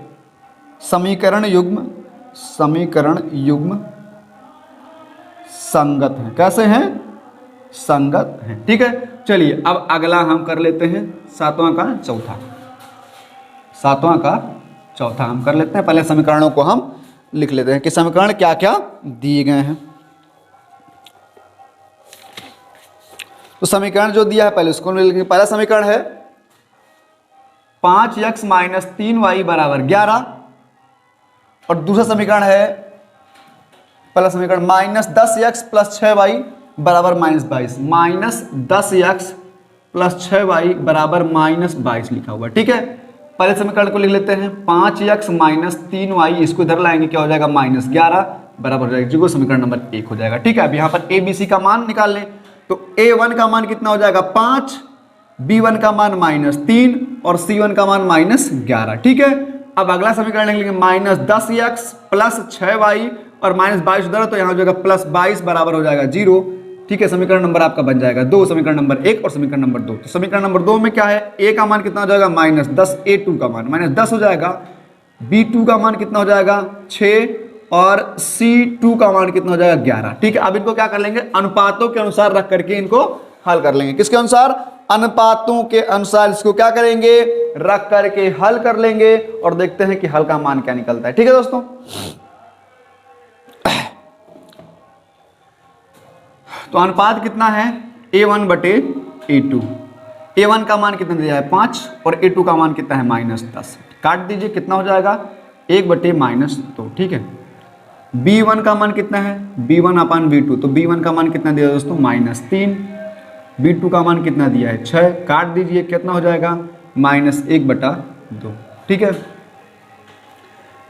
समीकरण युग्म संगत हैं। कैसे हैं, संगत हैं। ठीक है, चलिए अब अगला हम कर लेते हैं 7वां का चौथा हम कर लेते हैं। पहले समीकरणों को हम लिख लेते हैं कि समीकरण क्या क्या दिए गए हैं। तो समीकरण जो दिया है पहले उसको लिखेंगे। पहला समीकरण है 5x माइनस 3y बराबर 11, और दूसरा समीकरण है, पहला समीकरण माइनस 10x प्लस 6y बराबर -22, माइनस 10x प्लस 6y बराबर -22 लिखा हुआ। ठीक है, पहले समीकरण को लिख लेते हैं 5x माइनस 3y, इसको इधर लाएंगे क्या हो जाएगा -11 बराबर हो जाएगा जो समीकरण नंबर 1 हो जाएगा। ठीक है, अब यहाँ पर ए बी सी का मान निकाल लें तो a1 का मान कितना हो जाएगा 5, b1 का मान -3 और c1 का मान -11। ठीक है, अब अगला समीकरण लिख लेंगे -10x प्लस 6y और -22 उधर तो यहाँ हो जाएगा +22 बराबर हो जाएगा 0। ठीक है, समीकरण नंबर आपका बन जाएगा 2, समीकरण नंबर 1 और समीकरण नंबर 2। तो समीकरण नंबर 2 में क्या है, a का मान कितना हो जाएगा -10, a2 का मान -10 हो जाएगा, b2 का मान कितना हो जाएगा 6 और c2 का मान कितना हो जाएगा 11। ठीक है, अब इनको क्या कर लेंगे, अनुपातों के अनुसार रख करके इनको हल कर लेंगे। किसके अनुसार, अनुपातों के अनुसार इसको क्या करेंगे, रख करके हल कर लेंगे और देखते हैं कि हल का मान क्या निकलता है। ठीक है दोस्तों, तो अनुपात कितना है a1 बटे a2, a1 का मान कितना दिया है 5 और a2 का मान कितना है -10। काट दीजिए, कितना हो जाएगा 1 बटे -2। ठीक है, b1 का मान कितना है b1 अपान b2, तो b1 का मान कितना दिया दोस्तों -3, b2 का मान कितना दिया है 6। काट दीजिए, कितना हो जाएगा -1 बटा 2। ठीक है,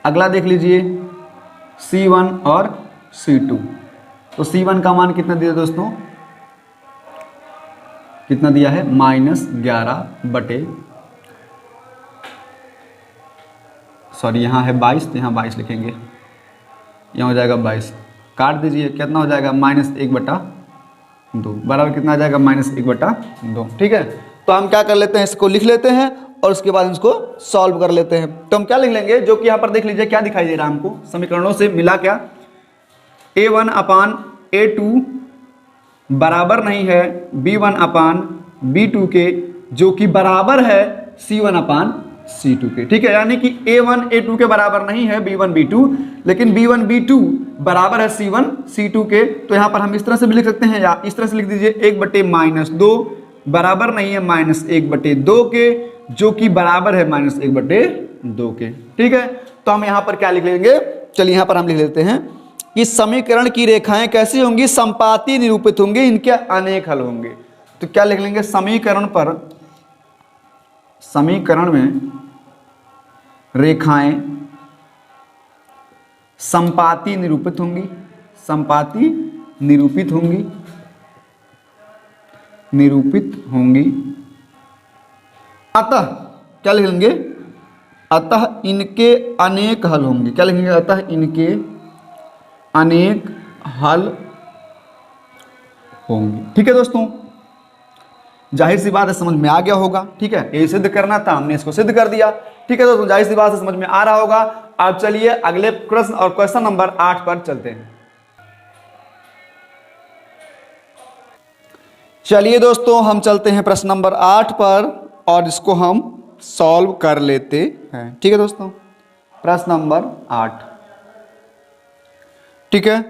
अगला देख लीजिए c1 और c2, तो c1 का मान कितना दिया दोस्तों, कितना दिया है -11 बटे, सॉरी यहाँ है 22 तो यहाँ 22 लिखेंगे, यहाँ हो जाएगा 22। काट दीजिए, कितना हो जाएगा -1 बटा 2 बराबर कितना आ जाएगा -1 बटा 2। ठीक है, तो हम क्या कर लेते हैं, इसको लिख लेते हैं और उसके बाद इसको सॉल्व कर लेते हैं। तो हम क्या लिख लेंगे, जो कि यहाँ पर देख लीजिए क्या दिखाई दे रहा है हमको, समीकरणों से मिला क्या, a1 अपान a2 बराबर नहीं है b1 अपान b2 के, जो कि बराबर है c1 अपान c2 के। ठीक है, यानी कि a1 a2 के बराबर नहीं है b1 b2, लेकिन b1 b2 बराबर है c1 c2 के। तो यहाँ पर हम इस तरह से भी लिख सकते हैं या इस तरह से लिख दीजिए 1 बटे -2 बराबर नहीं है -1 बटे 2 के, जो कि बराबर है -1 बटे 2 के। ठीक है, तो हम यहाँ पर क्या लिख लेंगे, चलिए यहाँ पर हम लिख लेते हैं कि समीकरण की रेखाएं कैसी होंगी, संपाती निरूपित होंगे, इनके अनेक हल होंगे। तो क्या लिख लेंगे, समीकरण में रेखाएं संपाती निरूपित होंगी, संपाती निरूपित होंगी, अतः क्या लिख लेंगे, अतः इनके अनेक हल होंगे। क्या लिखेंगे, अतः इनके अनेक हल होंगे। ठीक है दोस्तों, जाहिर सी बात है समझ में आ गया होगा। ठीक है, यही सिद्ध करना था, हमने इसको सिद्ध कर दिया। ठीक है दोस्तों, जाहिर सी बात है समझ में आ रहा होगा। अब चलिए अगले प्रश्न और क्वेश्चन नंबर 8 पर चलते हैं। चलिए दोस्तों, हम चलते हैं प्रश्न नंबर 8 पर और इसको हम सॉल्व कर लेते हैं। ठीक है दोस्तों, प्रश्न नंबर 8। ठीक है,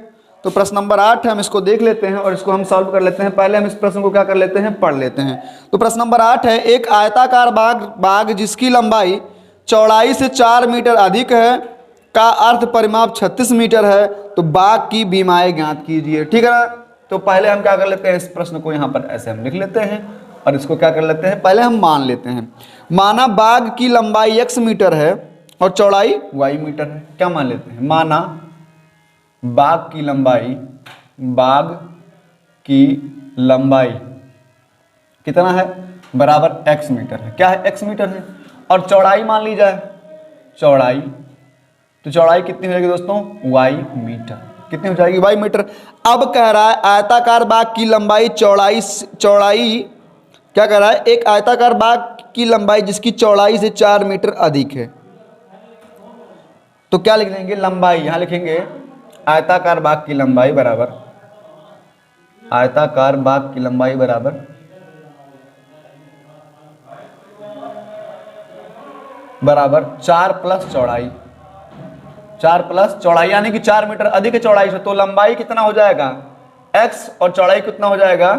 तो प्रश्न नंबर 8 है, हम इसको देख लेते हैं और इसको हम सॉल्व कर लेते हैं। पहले हम इस प्रश्न को क्या कर लेते हैं, पढ़ लेते हैं। तो प्रश्न नंबर 8 है, एक आयताकार बाग जिसकी लंबाई चौड़ाई से 4 मीटर अधिक है का अर्थ परिमाप 36 मीटर है, तो बाग की बीमाएं ज्ञात कीजिए। ठीक है ना, तो पहले हम क्या कर लेते हैं, इस प्रश्न को यहाँ पर ऐसे हम लिख लेते हैं और इसको क्या कर लेते हैं, पहले हम मान लेते हैं। माना बाग की लंबाई x मीटर है और चौड़ाई y मीटर है। क्या मान लेते हैं, माना बाग की लंबाई कितना है, बराबर x मीटर है। क्या है, x मीटर है, और चौड़ाई मान ली जाए, चौड़ाई, तो चौड़ाई कितनी हो जाएगी दोस्तों, y मीटर। कितनी हो जाएगी, y मीटर। अब कह रहा है आयताकार बाग की लंबाई चौड़ाई क्या कह रहा है, एक आयताकार बाग की लंबाई जिसकी चौड़ाई से 4 मीटर अधिक है। तो क्या लिख देंगे, लंबाई, यहां लिखेंगे आयताकार बाग की लंबाई बराबर, आयताकार बाग की लंबाई बराबर 4 प्लस चौड़ाई, 4 प्लस चौड़ाई यानी कि 4 मीटर अधिक है चौड़ाई से। तो लंबाई कितना हो जाएगा x और चौड़ाई कितना हो जाएगा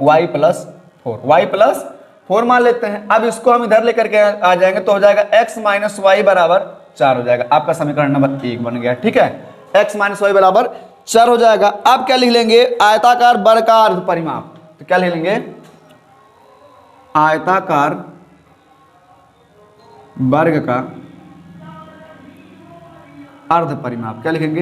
y प्लस 4, y प्लस 4 मान लेते हैं। अब इसको हम इधर लेकर के आ जाएंगे तो हो जाएगा x माइनस वाई बराबर 4 हो जाएगा। आपका समीकरण नंबर 1 बन गया। ठीक है, x माइनस वाई बराबर 4 हो जाएगा। अब क्या लिख लेंगे, आयताकार वर्ग का अर्ध परिमाप। तो क्या लिख लेंगे, आयताकार वर्ग का अर्ध परिमाप। क्या लिखेंगे?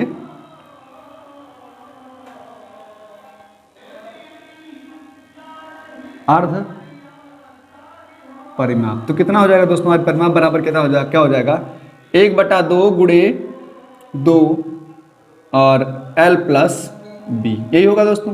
अर्ध परिमाप। तो कितना हो जाएगा दोस्तों? अर्ध परिमाप बराबर कितना हो जाएगा? क्या हो जाएगा? 1/2 गुणे 2 और L प्लस बी, यही होगा दोस्तों।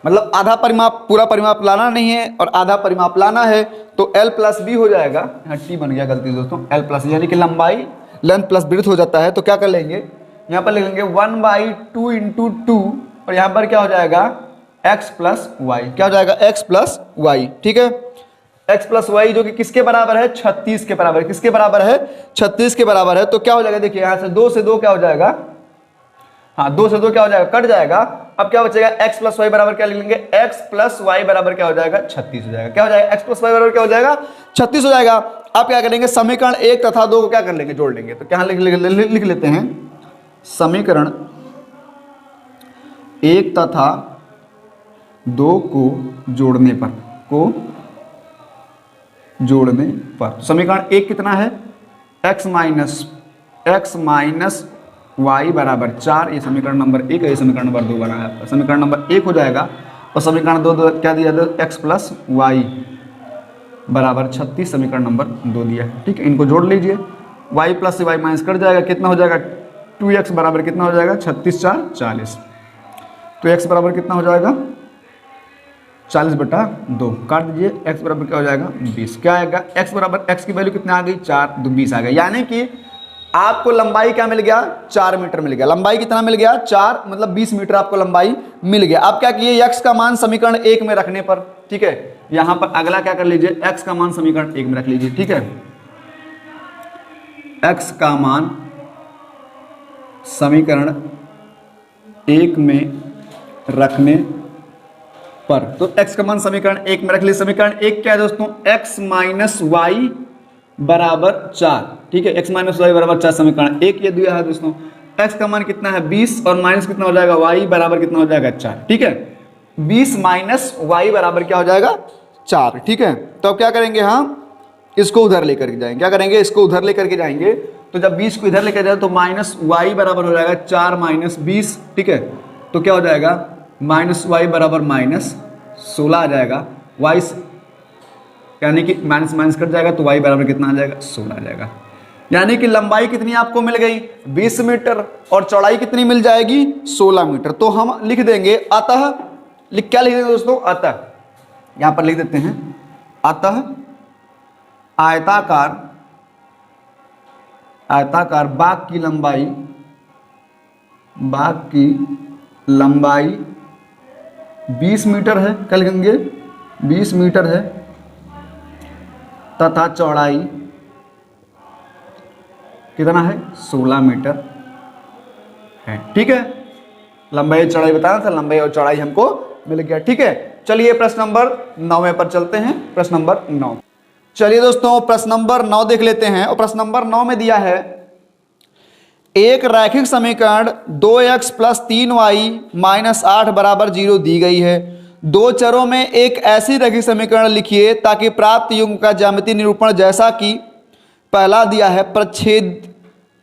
मतलब आधा परिमाप, पूरा परिमाप लाना नहीं है और आधा परिमाप लाना है, तो L प्लस बी हो जाएगा। यहाँ टी बन गया गलती से दोस्तों, L प्लस, यानी कि लंबाई लेंथ प्लस ब्रीथ हो जाता है। तो क्या कर लेंगे? यहाँ पर लिख लेंगे 1/2 इंटू 2 और यहाँ पर क्या हो जाएगा? x plus Y. क्या हो जाएगा? x plus Y. ठीक है, x प्लस वाई जो कि किसके बराबर है? 36 के बराबर है। किसके बराबर है? 36 के बराबर है। तो क्या हो जाएगा? देखिए यहाँ से 2 से 2 क्या हो जाएगा? हाँ, 2 से 2 क्या हो जाएगा? कट जाएगा। अब क्या बचेगा? x प्लस वाई बराबर क्या लिख लेंगे? x प्लस वाई बराबर क्या हो जाएगा? 36 हो जाएगा। क्या हो जाएगा? x प्लस वाई बराबर क्या हो जाएगा? 36 हो जाएगा। अब क्या करेंगे? समीकरण 1 तथा 2 को क्या कर लेंगे? जोड़ लेंगे। तो क्या लिख लेते हैं? समीकरण 1 तथा 2 को जोड़ने पर समीकरण 1 कितना है? x माइनस वाई बराबर 4, ये समीकरण नंबर 1 है, ये समीकरण नंबर 2 बना है आपका। समीकरण नंबर 1 हो जाएगा और समीकरण 2 क्या दिया था? x प्लस वाई बराबर 36, समीकरण नंबर 2 दिया है। ठीक है, इनको जोड़ लीजिए। y प्लस से y माइनस कट जाएगा, कितना हो जाएगा? 2x बराबर कितना हो जाएगा? 36 4 40। तो x बराबर कितना हो जाएगा? 40/2 काट दीजिए। x बराबर क्या हो जाएगा? 20। क्या आएगा? x बराबर, x की वैल्यू कितना आ गई? 4 2 20 आ गया। यानी कि आपको लंबाई क्या मिल गया? 4 मीटर मिल गया। लंबाई कितना मिल गया? 4, मतलब 20 मीटर आपको लंबाई मिल गया। आप क्या किए? x का मान समीकरण 1 में रखने पर, ठीक है, यहां पर अगला क्या कर लीजिए? x का मान समीकरण 1 में रख लीजिए। ठीक है, x का मान समीकरण 1 में रखने पर, तो x का मान समीकरण 1 में रख लीजिए। समीकरण 1 क्या है दोस्तों? x माइनस वाई बराबर 4। ठीक है, x माइनस वाई बराबर 4 समीकरण 1 ये दिया है दोस्तों। x का मान कितना है? 20 और माइनस कितना हो जाएगा? y बराबर कितना हो जाएगा? 4। ठीक है, 20 माइनस वाई बराबर क्या हो जाएगा? 4। ठीक है, तो अब क्या करेंगे? हम इसको उधर लेकर के जाएंगे। क्या करेंगे? इसको उधर लेकर के जाएंगे। तो जब 20 को इधर लेकर जाए तो माइनस वाई बराबर हो जाएगा 4 माइनस 20। ठीक है, तो क्या हो जाएगा? माइनस वाई बराबर माइनस 16 आ जाएगा। वाई यानी कि माइनस माइनस कट जाएगा तो y बराबर कितना आ जाएगा? 16 आ जाएगा। यानी कि लंबाई कितनी आपको मिल गई? 20 मीटर और चौड़ाई कितनी मिल जाएगी? 16 मीटर। तो हम लिख देंगे अतः, क्या लिख देंगे दोस्तों? अतः, यहां पर लिख देते हैं अतः आयताकार बाग की लंबाई 20 मीटर है। क्या लिखेंगे? 20 मीटर है तथा चौड़ाई कितना है? 16 मीटर है। ठीक है, लंबाई चौड़ाई बताना था, लंबाई और चौड़ाई हमको मिल गया। ठीक है, चलिए प्रश्न नंबर 9 पर चलते हैं। प्रश्न नंबर 9, चलिए दोस्तों प्रश्न नंबर 9 देख लेते हैं। और प्रश्न नंबर 9 में दिया है एक रैखिक समीकरण 2x प्लस 3y माइनस 8 बराबर 0 दी गई है। दो चरों में एक ऐसी रैखिक समीकरण लिखिए ताकि प्राप्त युग्म का ज्यामितीय निरूपण जैसा कि पहला दिया है प्रच्छेद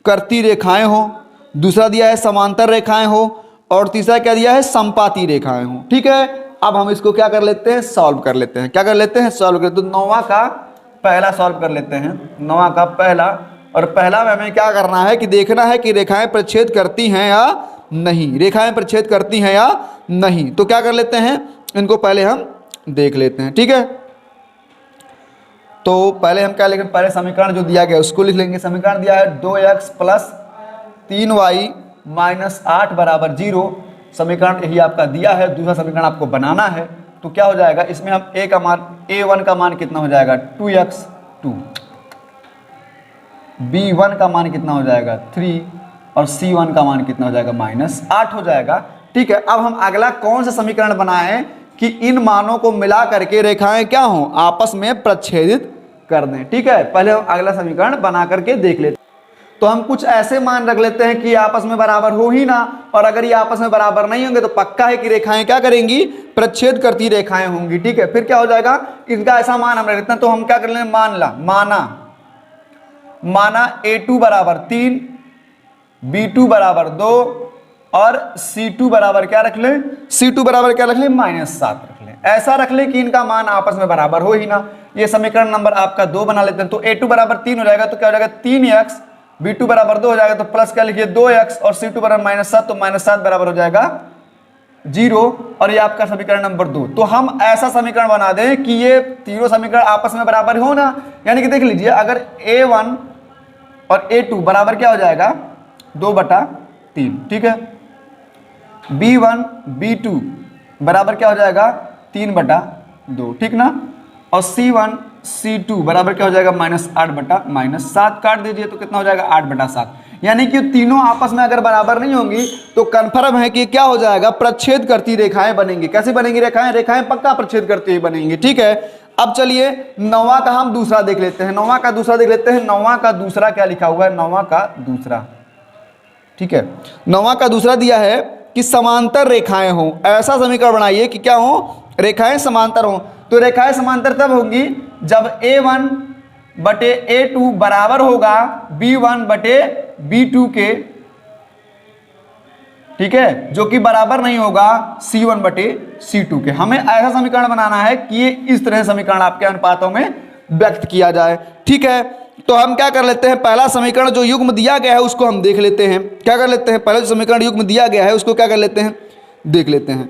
करती रेखाएं हो, दूसरा दिया है समांतर रेखाएं हो और तीसरा क्या दिया है? संपाती रेखाएं हो। ठीक है, अब हम इसको क्या कर लेते हैं? सॉल्व कर लेते हैं। क्या कर लेते हैं? सॉल्व कर। तो 9वां का पहला सॉल्व कर लेते हैं। 9वां का पहला, और पहला में हमें क्या करना है कि देखना है कि रेखाएं प्रच्छेद करती हैं या नहीं। रेखाएं प्रच्छेद करती हैं या नहीं, तो क्या कर लेते हैं? इनको पहले हम देख लेते हैं। ठीक है, तो पहले हम क्या लिखेंगे? पहले समीकरण जो दिया गया उसको लिख लेंगे। समीकरण दिया है 2x प्लस 3y माइनस 8 बराबर 0। समीकरण यही आपका दिया है। दूसरा समीकरण आपको बनाना है। तो क्या हो जाएगा? इसमें हम a का मान, a1 का मान कितना हो जाएगा? 2x 2, b1 का मान कितना हो जाएगा? 3 और c1 का मान कितना हो जाएगा? माइनस 8 हो जाएगा। ठीक है, अब हम अगला कौन सा समीकरण बनाएं कि इन मानों को मिला करके रेखाएं क्या हों? आपस में प्रच्छेदित कर दें। ठीक है, पहले हम अगला समीकरण बना करके देख लेते हैं। तो हम कुछ ऐसे मान रख लेते हैं कि आपस में बराबर हो ही ना, और अगर ये आपस में बराबर नहीं होंगे तो पक्का है कि रेखाएं क्या करेंगी? प्रच्छेद करती रेखाएं होंगी। ठीक है, फिर क्या हो जाएगा? इनका ऐसा मान हम रख लेते हैं। तो हम क्या कर लेंगे? माना माना A2 बराबर 3, B2 बराबर 2 और C2 बराबर क्या रख लें, C2 बराबर क्या रख लें, -7 रख लें। ऐसा रख लें कि इनका मान आपस में बराबर हो ही ना। ये समीकरण नंबर आपका 2 बना लेते हैं। तो A2 बराबर 3 हो जाएगा तो क्या हो जाएगा 3x, B2 बराबर 2 हो जाएगा तो प्लस क्या लिखिए 2x और C2 बराबर -7 तो -7 बराबर हो जाएगा 0 और ये आपका समीकरण नंबर 2। तो हम ऐसा समीकरण बना दें कि ये तीनों समीकरण आपस में बराबर हो ना। यानी कि देख लीजिए अगर A1 और A2 बराबर क्या हो जाएगा 2/3, ठीक है। B1 B2 बराबर क्या हो जाएगा 3/2, ठीक ना। और C1 C2 बराबर क्या हो जाएगा -8/-7, काट दीजिए तो कितना हो जाएगा 8/7। यानी कि तीनों आपस में अगर बराबर नहीं होंगी तो कन्फर्म है कि क्या हो जाएगा, प्रच्छेद करती रेखाएं बनेंगी। कैसी बनेंगी रेखाएं, रेखाएं पक्का प्रच्छेद करती हुई बनेंगी, ठीक है। अब चलिए 9वां का हम दूसरा देख लेते हैं। 9वां का दूसरा देख लेते हैं। 9वां का दूसरा क्या लिखा हुआ है, 9वां का दूसरा, ठीक है। 9वां का दूसरा दिया है कि समांतर रेखाएं हों। ऐसा समीकरण बनाइए कि क्या हो, रेखाएं समांतर हों। तो रेखाएं समांतर तब होंगी जब A1/A2 बराबर होगा B1/B2 के, ठीक है, जो कि बराबर नहीं होगा C1/C2 के। हमें ऐसा समीकरण बनाना है कि ये इस तरह समीकरण आपके अनुपातों में व्यक्त किया जाए, ठीक है। तो हम क्या कर लेते हैं, पहला समीकरण जो युग्म दिया गया है उसको हम देख लेते हैं। क्या कर लेते हैं, पहला जो समीकरण युग्म दिया गया है उसको क्या कर लेते हैं, देख लेते हैं,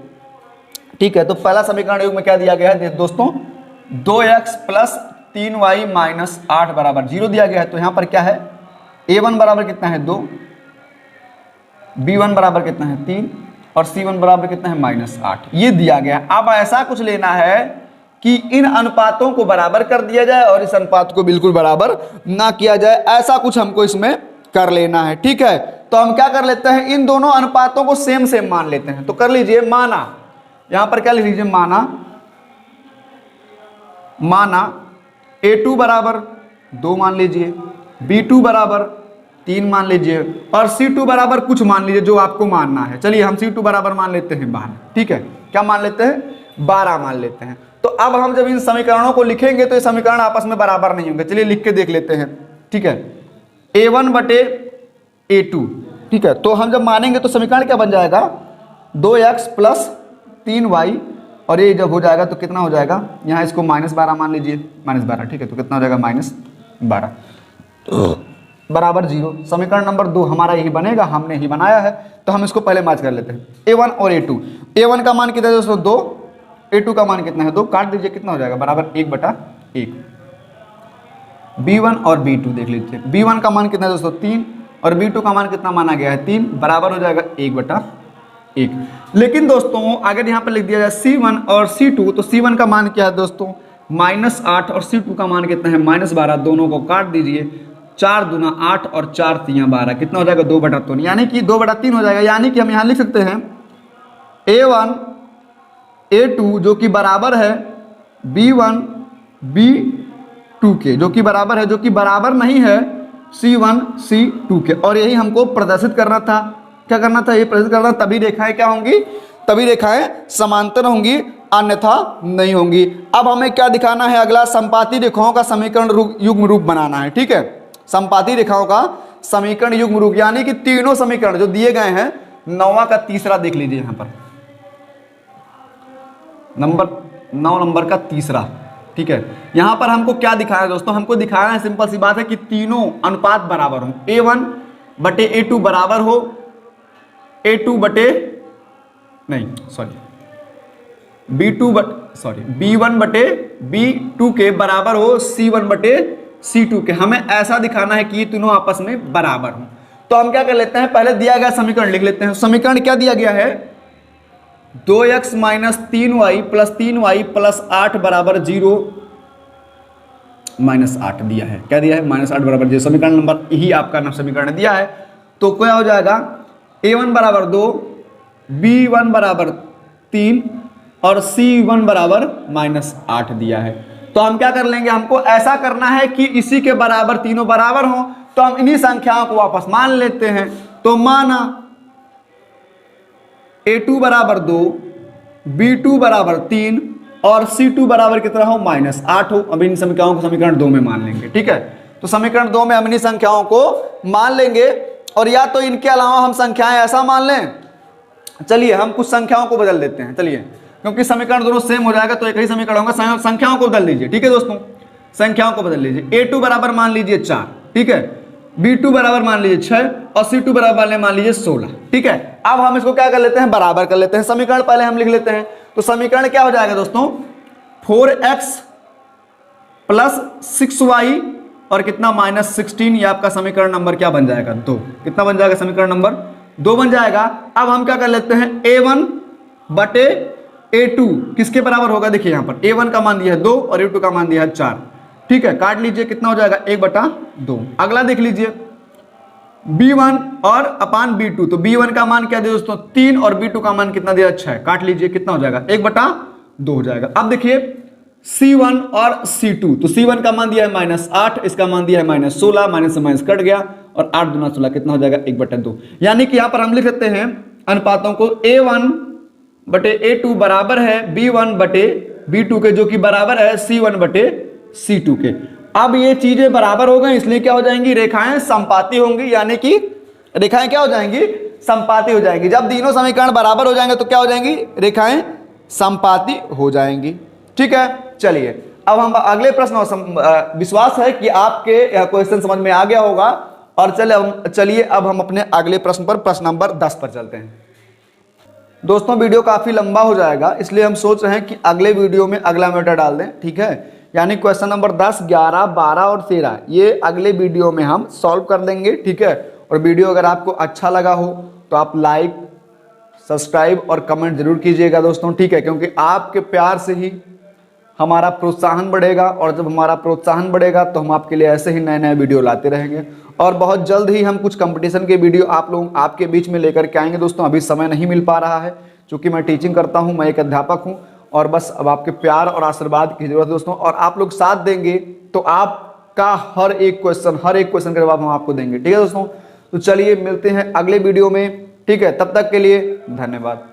ठीक है। तो पहला समीकरण युग्म क्या दिया गया है दोस्तों, 2x + 3y - 8 बराबर 0 दिया गया है। तो यहां पर क्या है, A1 बराबर कितना है 2, B1 बराबर कितना है 3 और C1 बराबर कितना है -8, ये दिया गया है। अब ऐसा कुछ लेना है कि इन अनुपातों को बराबर कर दिया जाए और इस अनुपात को बिल्कुल बराबर ना किया जाए। ऐसा कुछ हमको इसमें कर लेना है, ठीक है। तो हम क्या कर लेते हैं, इन दोनों अनुपातों को सेम सेम मान लेते हैं। तो कर लीजिए, माना, यहां पर क्या लिख लीजिए, माना A2 बराबर 2 मान लीजिए, B2 बराबर 3 मान लीजिए और C2 बराबर कुछ मान लीजिए जो आपको मानना है। चलिए हम C2 बराबर मान लेते हैं 12, ठीक है। क्या मान लेते हैं, 12 मान लेते हैं। तो अब हम जब इन समीकरणों को लिखेंगे तो ये समीकरण आपस में बराबर नहीं होंगे। चलिए लिख के देख लेते हैं, ठीक है। A1/A2, ठीक है। तो हम जब मानेंगे तो समीकरण क्या बन जाएगा, 2x + 3y और ये जब हो जाएगा तो कितना हो जाएगा, यहाँ इसको -12 मान लीजिए, -12, ठीक है। तो कितना हो जाएगा -12 बराबर 0। समीकरण नंबर 2 हमारा यही बनेगा, हमने ही बनाया है। तो हम इसको पहले मैच कर लेते हैं, A1 और A2। A1 का मान कितना है दोस्तों 2, A2 का मान कितना है 2, काट दीजिए कितना हो जाएगा, बराबर 1/1। B1 और B2 देख लीजिए, B1 का मान कितना है दोस्तों 3 और B2 का मान कितना माना गया है 3, बराबर हो जाएगा 1/1। लेकिन दोस्तों अगर यहाँ पर लिख दिया जाए C1 और C2 तो C1 का मान क्या है दोस्तों -8 और C2 का मान कितना है -12। दोनों को काट दीजिए, 4 दूना 8 और 4 तियां 12, कितना हो जाएगा 2/3, यानी कि 2/3 हो जाएगा। यानी कि हम यहाँ लिख सकते हैं A1 A2 जो कि बराबर है B1 B2 के, जो कि बराबर है, जो कि बराबर नहीं है C1 C2 के। और यही हमको प्रदर्शित करना था। क्या करना था, ये प्रदर्शित करना, तभी रेखाएं क्या होंगी, तभी रेखाएं समांतर होंगी, अन्यथा नहीं होंगी। अब हमें क्या दिखाना है, अगला संपाती रेखाओं का समीकरण युग्म रूप बनाना है, ठीक है। संपाती रेखाओं का समीकरण युग्म रूप, यानी कि तीनों समीकरण जो दिए गए हैं। 9वां का तीसरा देख लीजिए, यहां पर 9 नंबर का तीसरा, ठीक है। यहां पर हमको क्या दिखाना है दोस्तों, हमको दिखाना है, सिंपल सी बात है कि तीनों अनुपात बराबर हो। A1/A2 बराबर हो B1/B2 के बराबर हो C1/C2 के। हमें ऐसा दिखाना है कि ये तीनों आपस में बराबर हो। तो हम क्या कर लेते हैं, पहले दिया गया समीकरण लिख लेते हैं। समीकरण क्या दिया गया है, 2x - 3y + 3y + 8 बराबर 0, -8 दिया है। क्या दिया है, -8 बराबर 0। समीकरण नंबर यही आपका समीकरण दिया है। तो क्या हो जाएगा, A1 बराबर 2, B1 बराबर 3 और C1 बराबर -8 दिया है। तो हम क्या कर लेंगे, हमको ऐसा करना है कि इसी के बराबर तीनों बराबर हों, तो हम इन्हीं संख्याओं को वापस मान लेते हैं। तो माना A2 बराबर 2, B2 बराबर 3 और C2 बराबर कितना हो, -8 हो। अब इन समीकरणों को समीकरण 2 में मान लेंगे, ठीक है। तो समीकरण 2 में हम इन्हीं संख्याओं को मान लेंगे, और या तो इनके अलावा हम संख्याएं ऐसा मान लें। चलिए हम कुछ संख्याओं को बदल देते हैं, चलिए, क्योंकि समीकरण दोनों सेम हो जाएगा तो एक ही समीकरण होगा। संख्याओं को बदल लीजिए, ठीक है दोस्तों, संख्याओं को बदल लीजिए। a2 बराबर मान लीजिए 4, ठीक है, b2 बराबर मान लीजिए 6 और c2 बराबर मान लीजिए 16, ठीक है। अब हम इसको क्या कर लेते हैं, बराबर कर लेते हैं। समीकरण पहले हम लिख लेते हैं, तो समीकरण क्या हो जाएगा दोस्तों, 4x प्लस 6y और कितना -16, ये आपका समीकरण नंबर क्या बन जाएगा, 2। कितना बन जाएगा, समीकरण नंबर 2 बन जाएगा। अब हम क्या कर लेते हैं, a1 बटे a2 किसके बराबर होगा, देखिए यहां पर a1 का मान दिया है 2 और a2 का मान दिया है 4, ठीक है, काट लीजिए, कितना हो जाएगा 1/2। अगला देख लीजिए b1 और अपान b2, तो b1 का मान क्या दिया दोस्तों 3 और b2 का मान कितना दिया 6, काट लीजिए, कितना हो जाएगा 1/2 हो जाएगा। अब देखिए c1 और c2, तो c1 का मान दिया है -8, इसका मान दिया है -16, माइनस से माइनस कट गया और 8 दूना 16, कितना हो जाएगा 1/2। यानी कि यहां पर हम लिख सकते हैं अनुपातों को, a1 बटे a2 बराबर है b1 बटे b2 के, जो कि बराबर है c1 बटे c2 के। अब ये चीजें बराबर हो गई, इसलिए क्या हो जाएंगी, रेखाएं संपाती होंगी, यानी कि रेखाएं क्या हो जाएंगी, संपाती हो जाएंगी। जब तीनों समीकरण बराबर हो जाएंगे तो क्या हो जाएंगी, रेखाएं संपाती हो जाएंगी, ठीक है। चलिए अब हम अगले प्रश्न, विश्वास है कि आपके क्वेश्चन समझ में आ गया होगा, और चलिए अब हम अपने अगले प्रश्न पर, प्रश्न नंबर 10 पर चलते हैं। दोस्तों वीडियो काफी लंबा हो जाएगा, इसलिए हम सोच रहे हैं कि अगले वीडियो में अगला मैटर डाल दें, ठीक है। यानी क्वेश्चन नंबर 10, 11, 12 और 13 ये अगले वीडियो में हम सॉल्व कर देंगे, ठीक है। और वीडियो अगर आपको अच्छा लगा हो तो आप लाइक, सब्सक्राइब और कमेंट जरूर कीजिएगा दोस्तों, ठीक है, क्योंकि आपके प्यार से ही हमारा प्रोत्साहन बढ़ेगा, और जब हमारा प्रोत्साहन बढ़ेगा तो हम आपके लिए ऐसे ही नए नए वीडियो लाते रहेंगे। और बहुत जल्द ही हम कुछ कंपटीशन के वीडियो आप लोग आपके बीच में लेकर के आएंगे दोस्तों। अभी समय नहीं मिल पा रहा है, क्योंकि मैं टीचिंग करता हूँ, मैं एक अध्यापक हूँ, और बस अब आपके प्यार और आशीर्वाद की जरूरत है दोस्तों। और आप लोग साथ देंगे तो आपका हर एक क्वेश्चन का जवाब हम आपको देंगे, ठीक है दोस्तों। तो चलिए मिलते हैं अगले वीडियो में, ठीक है, तब तक के लिए धन्यवाद।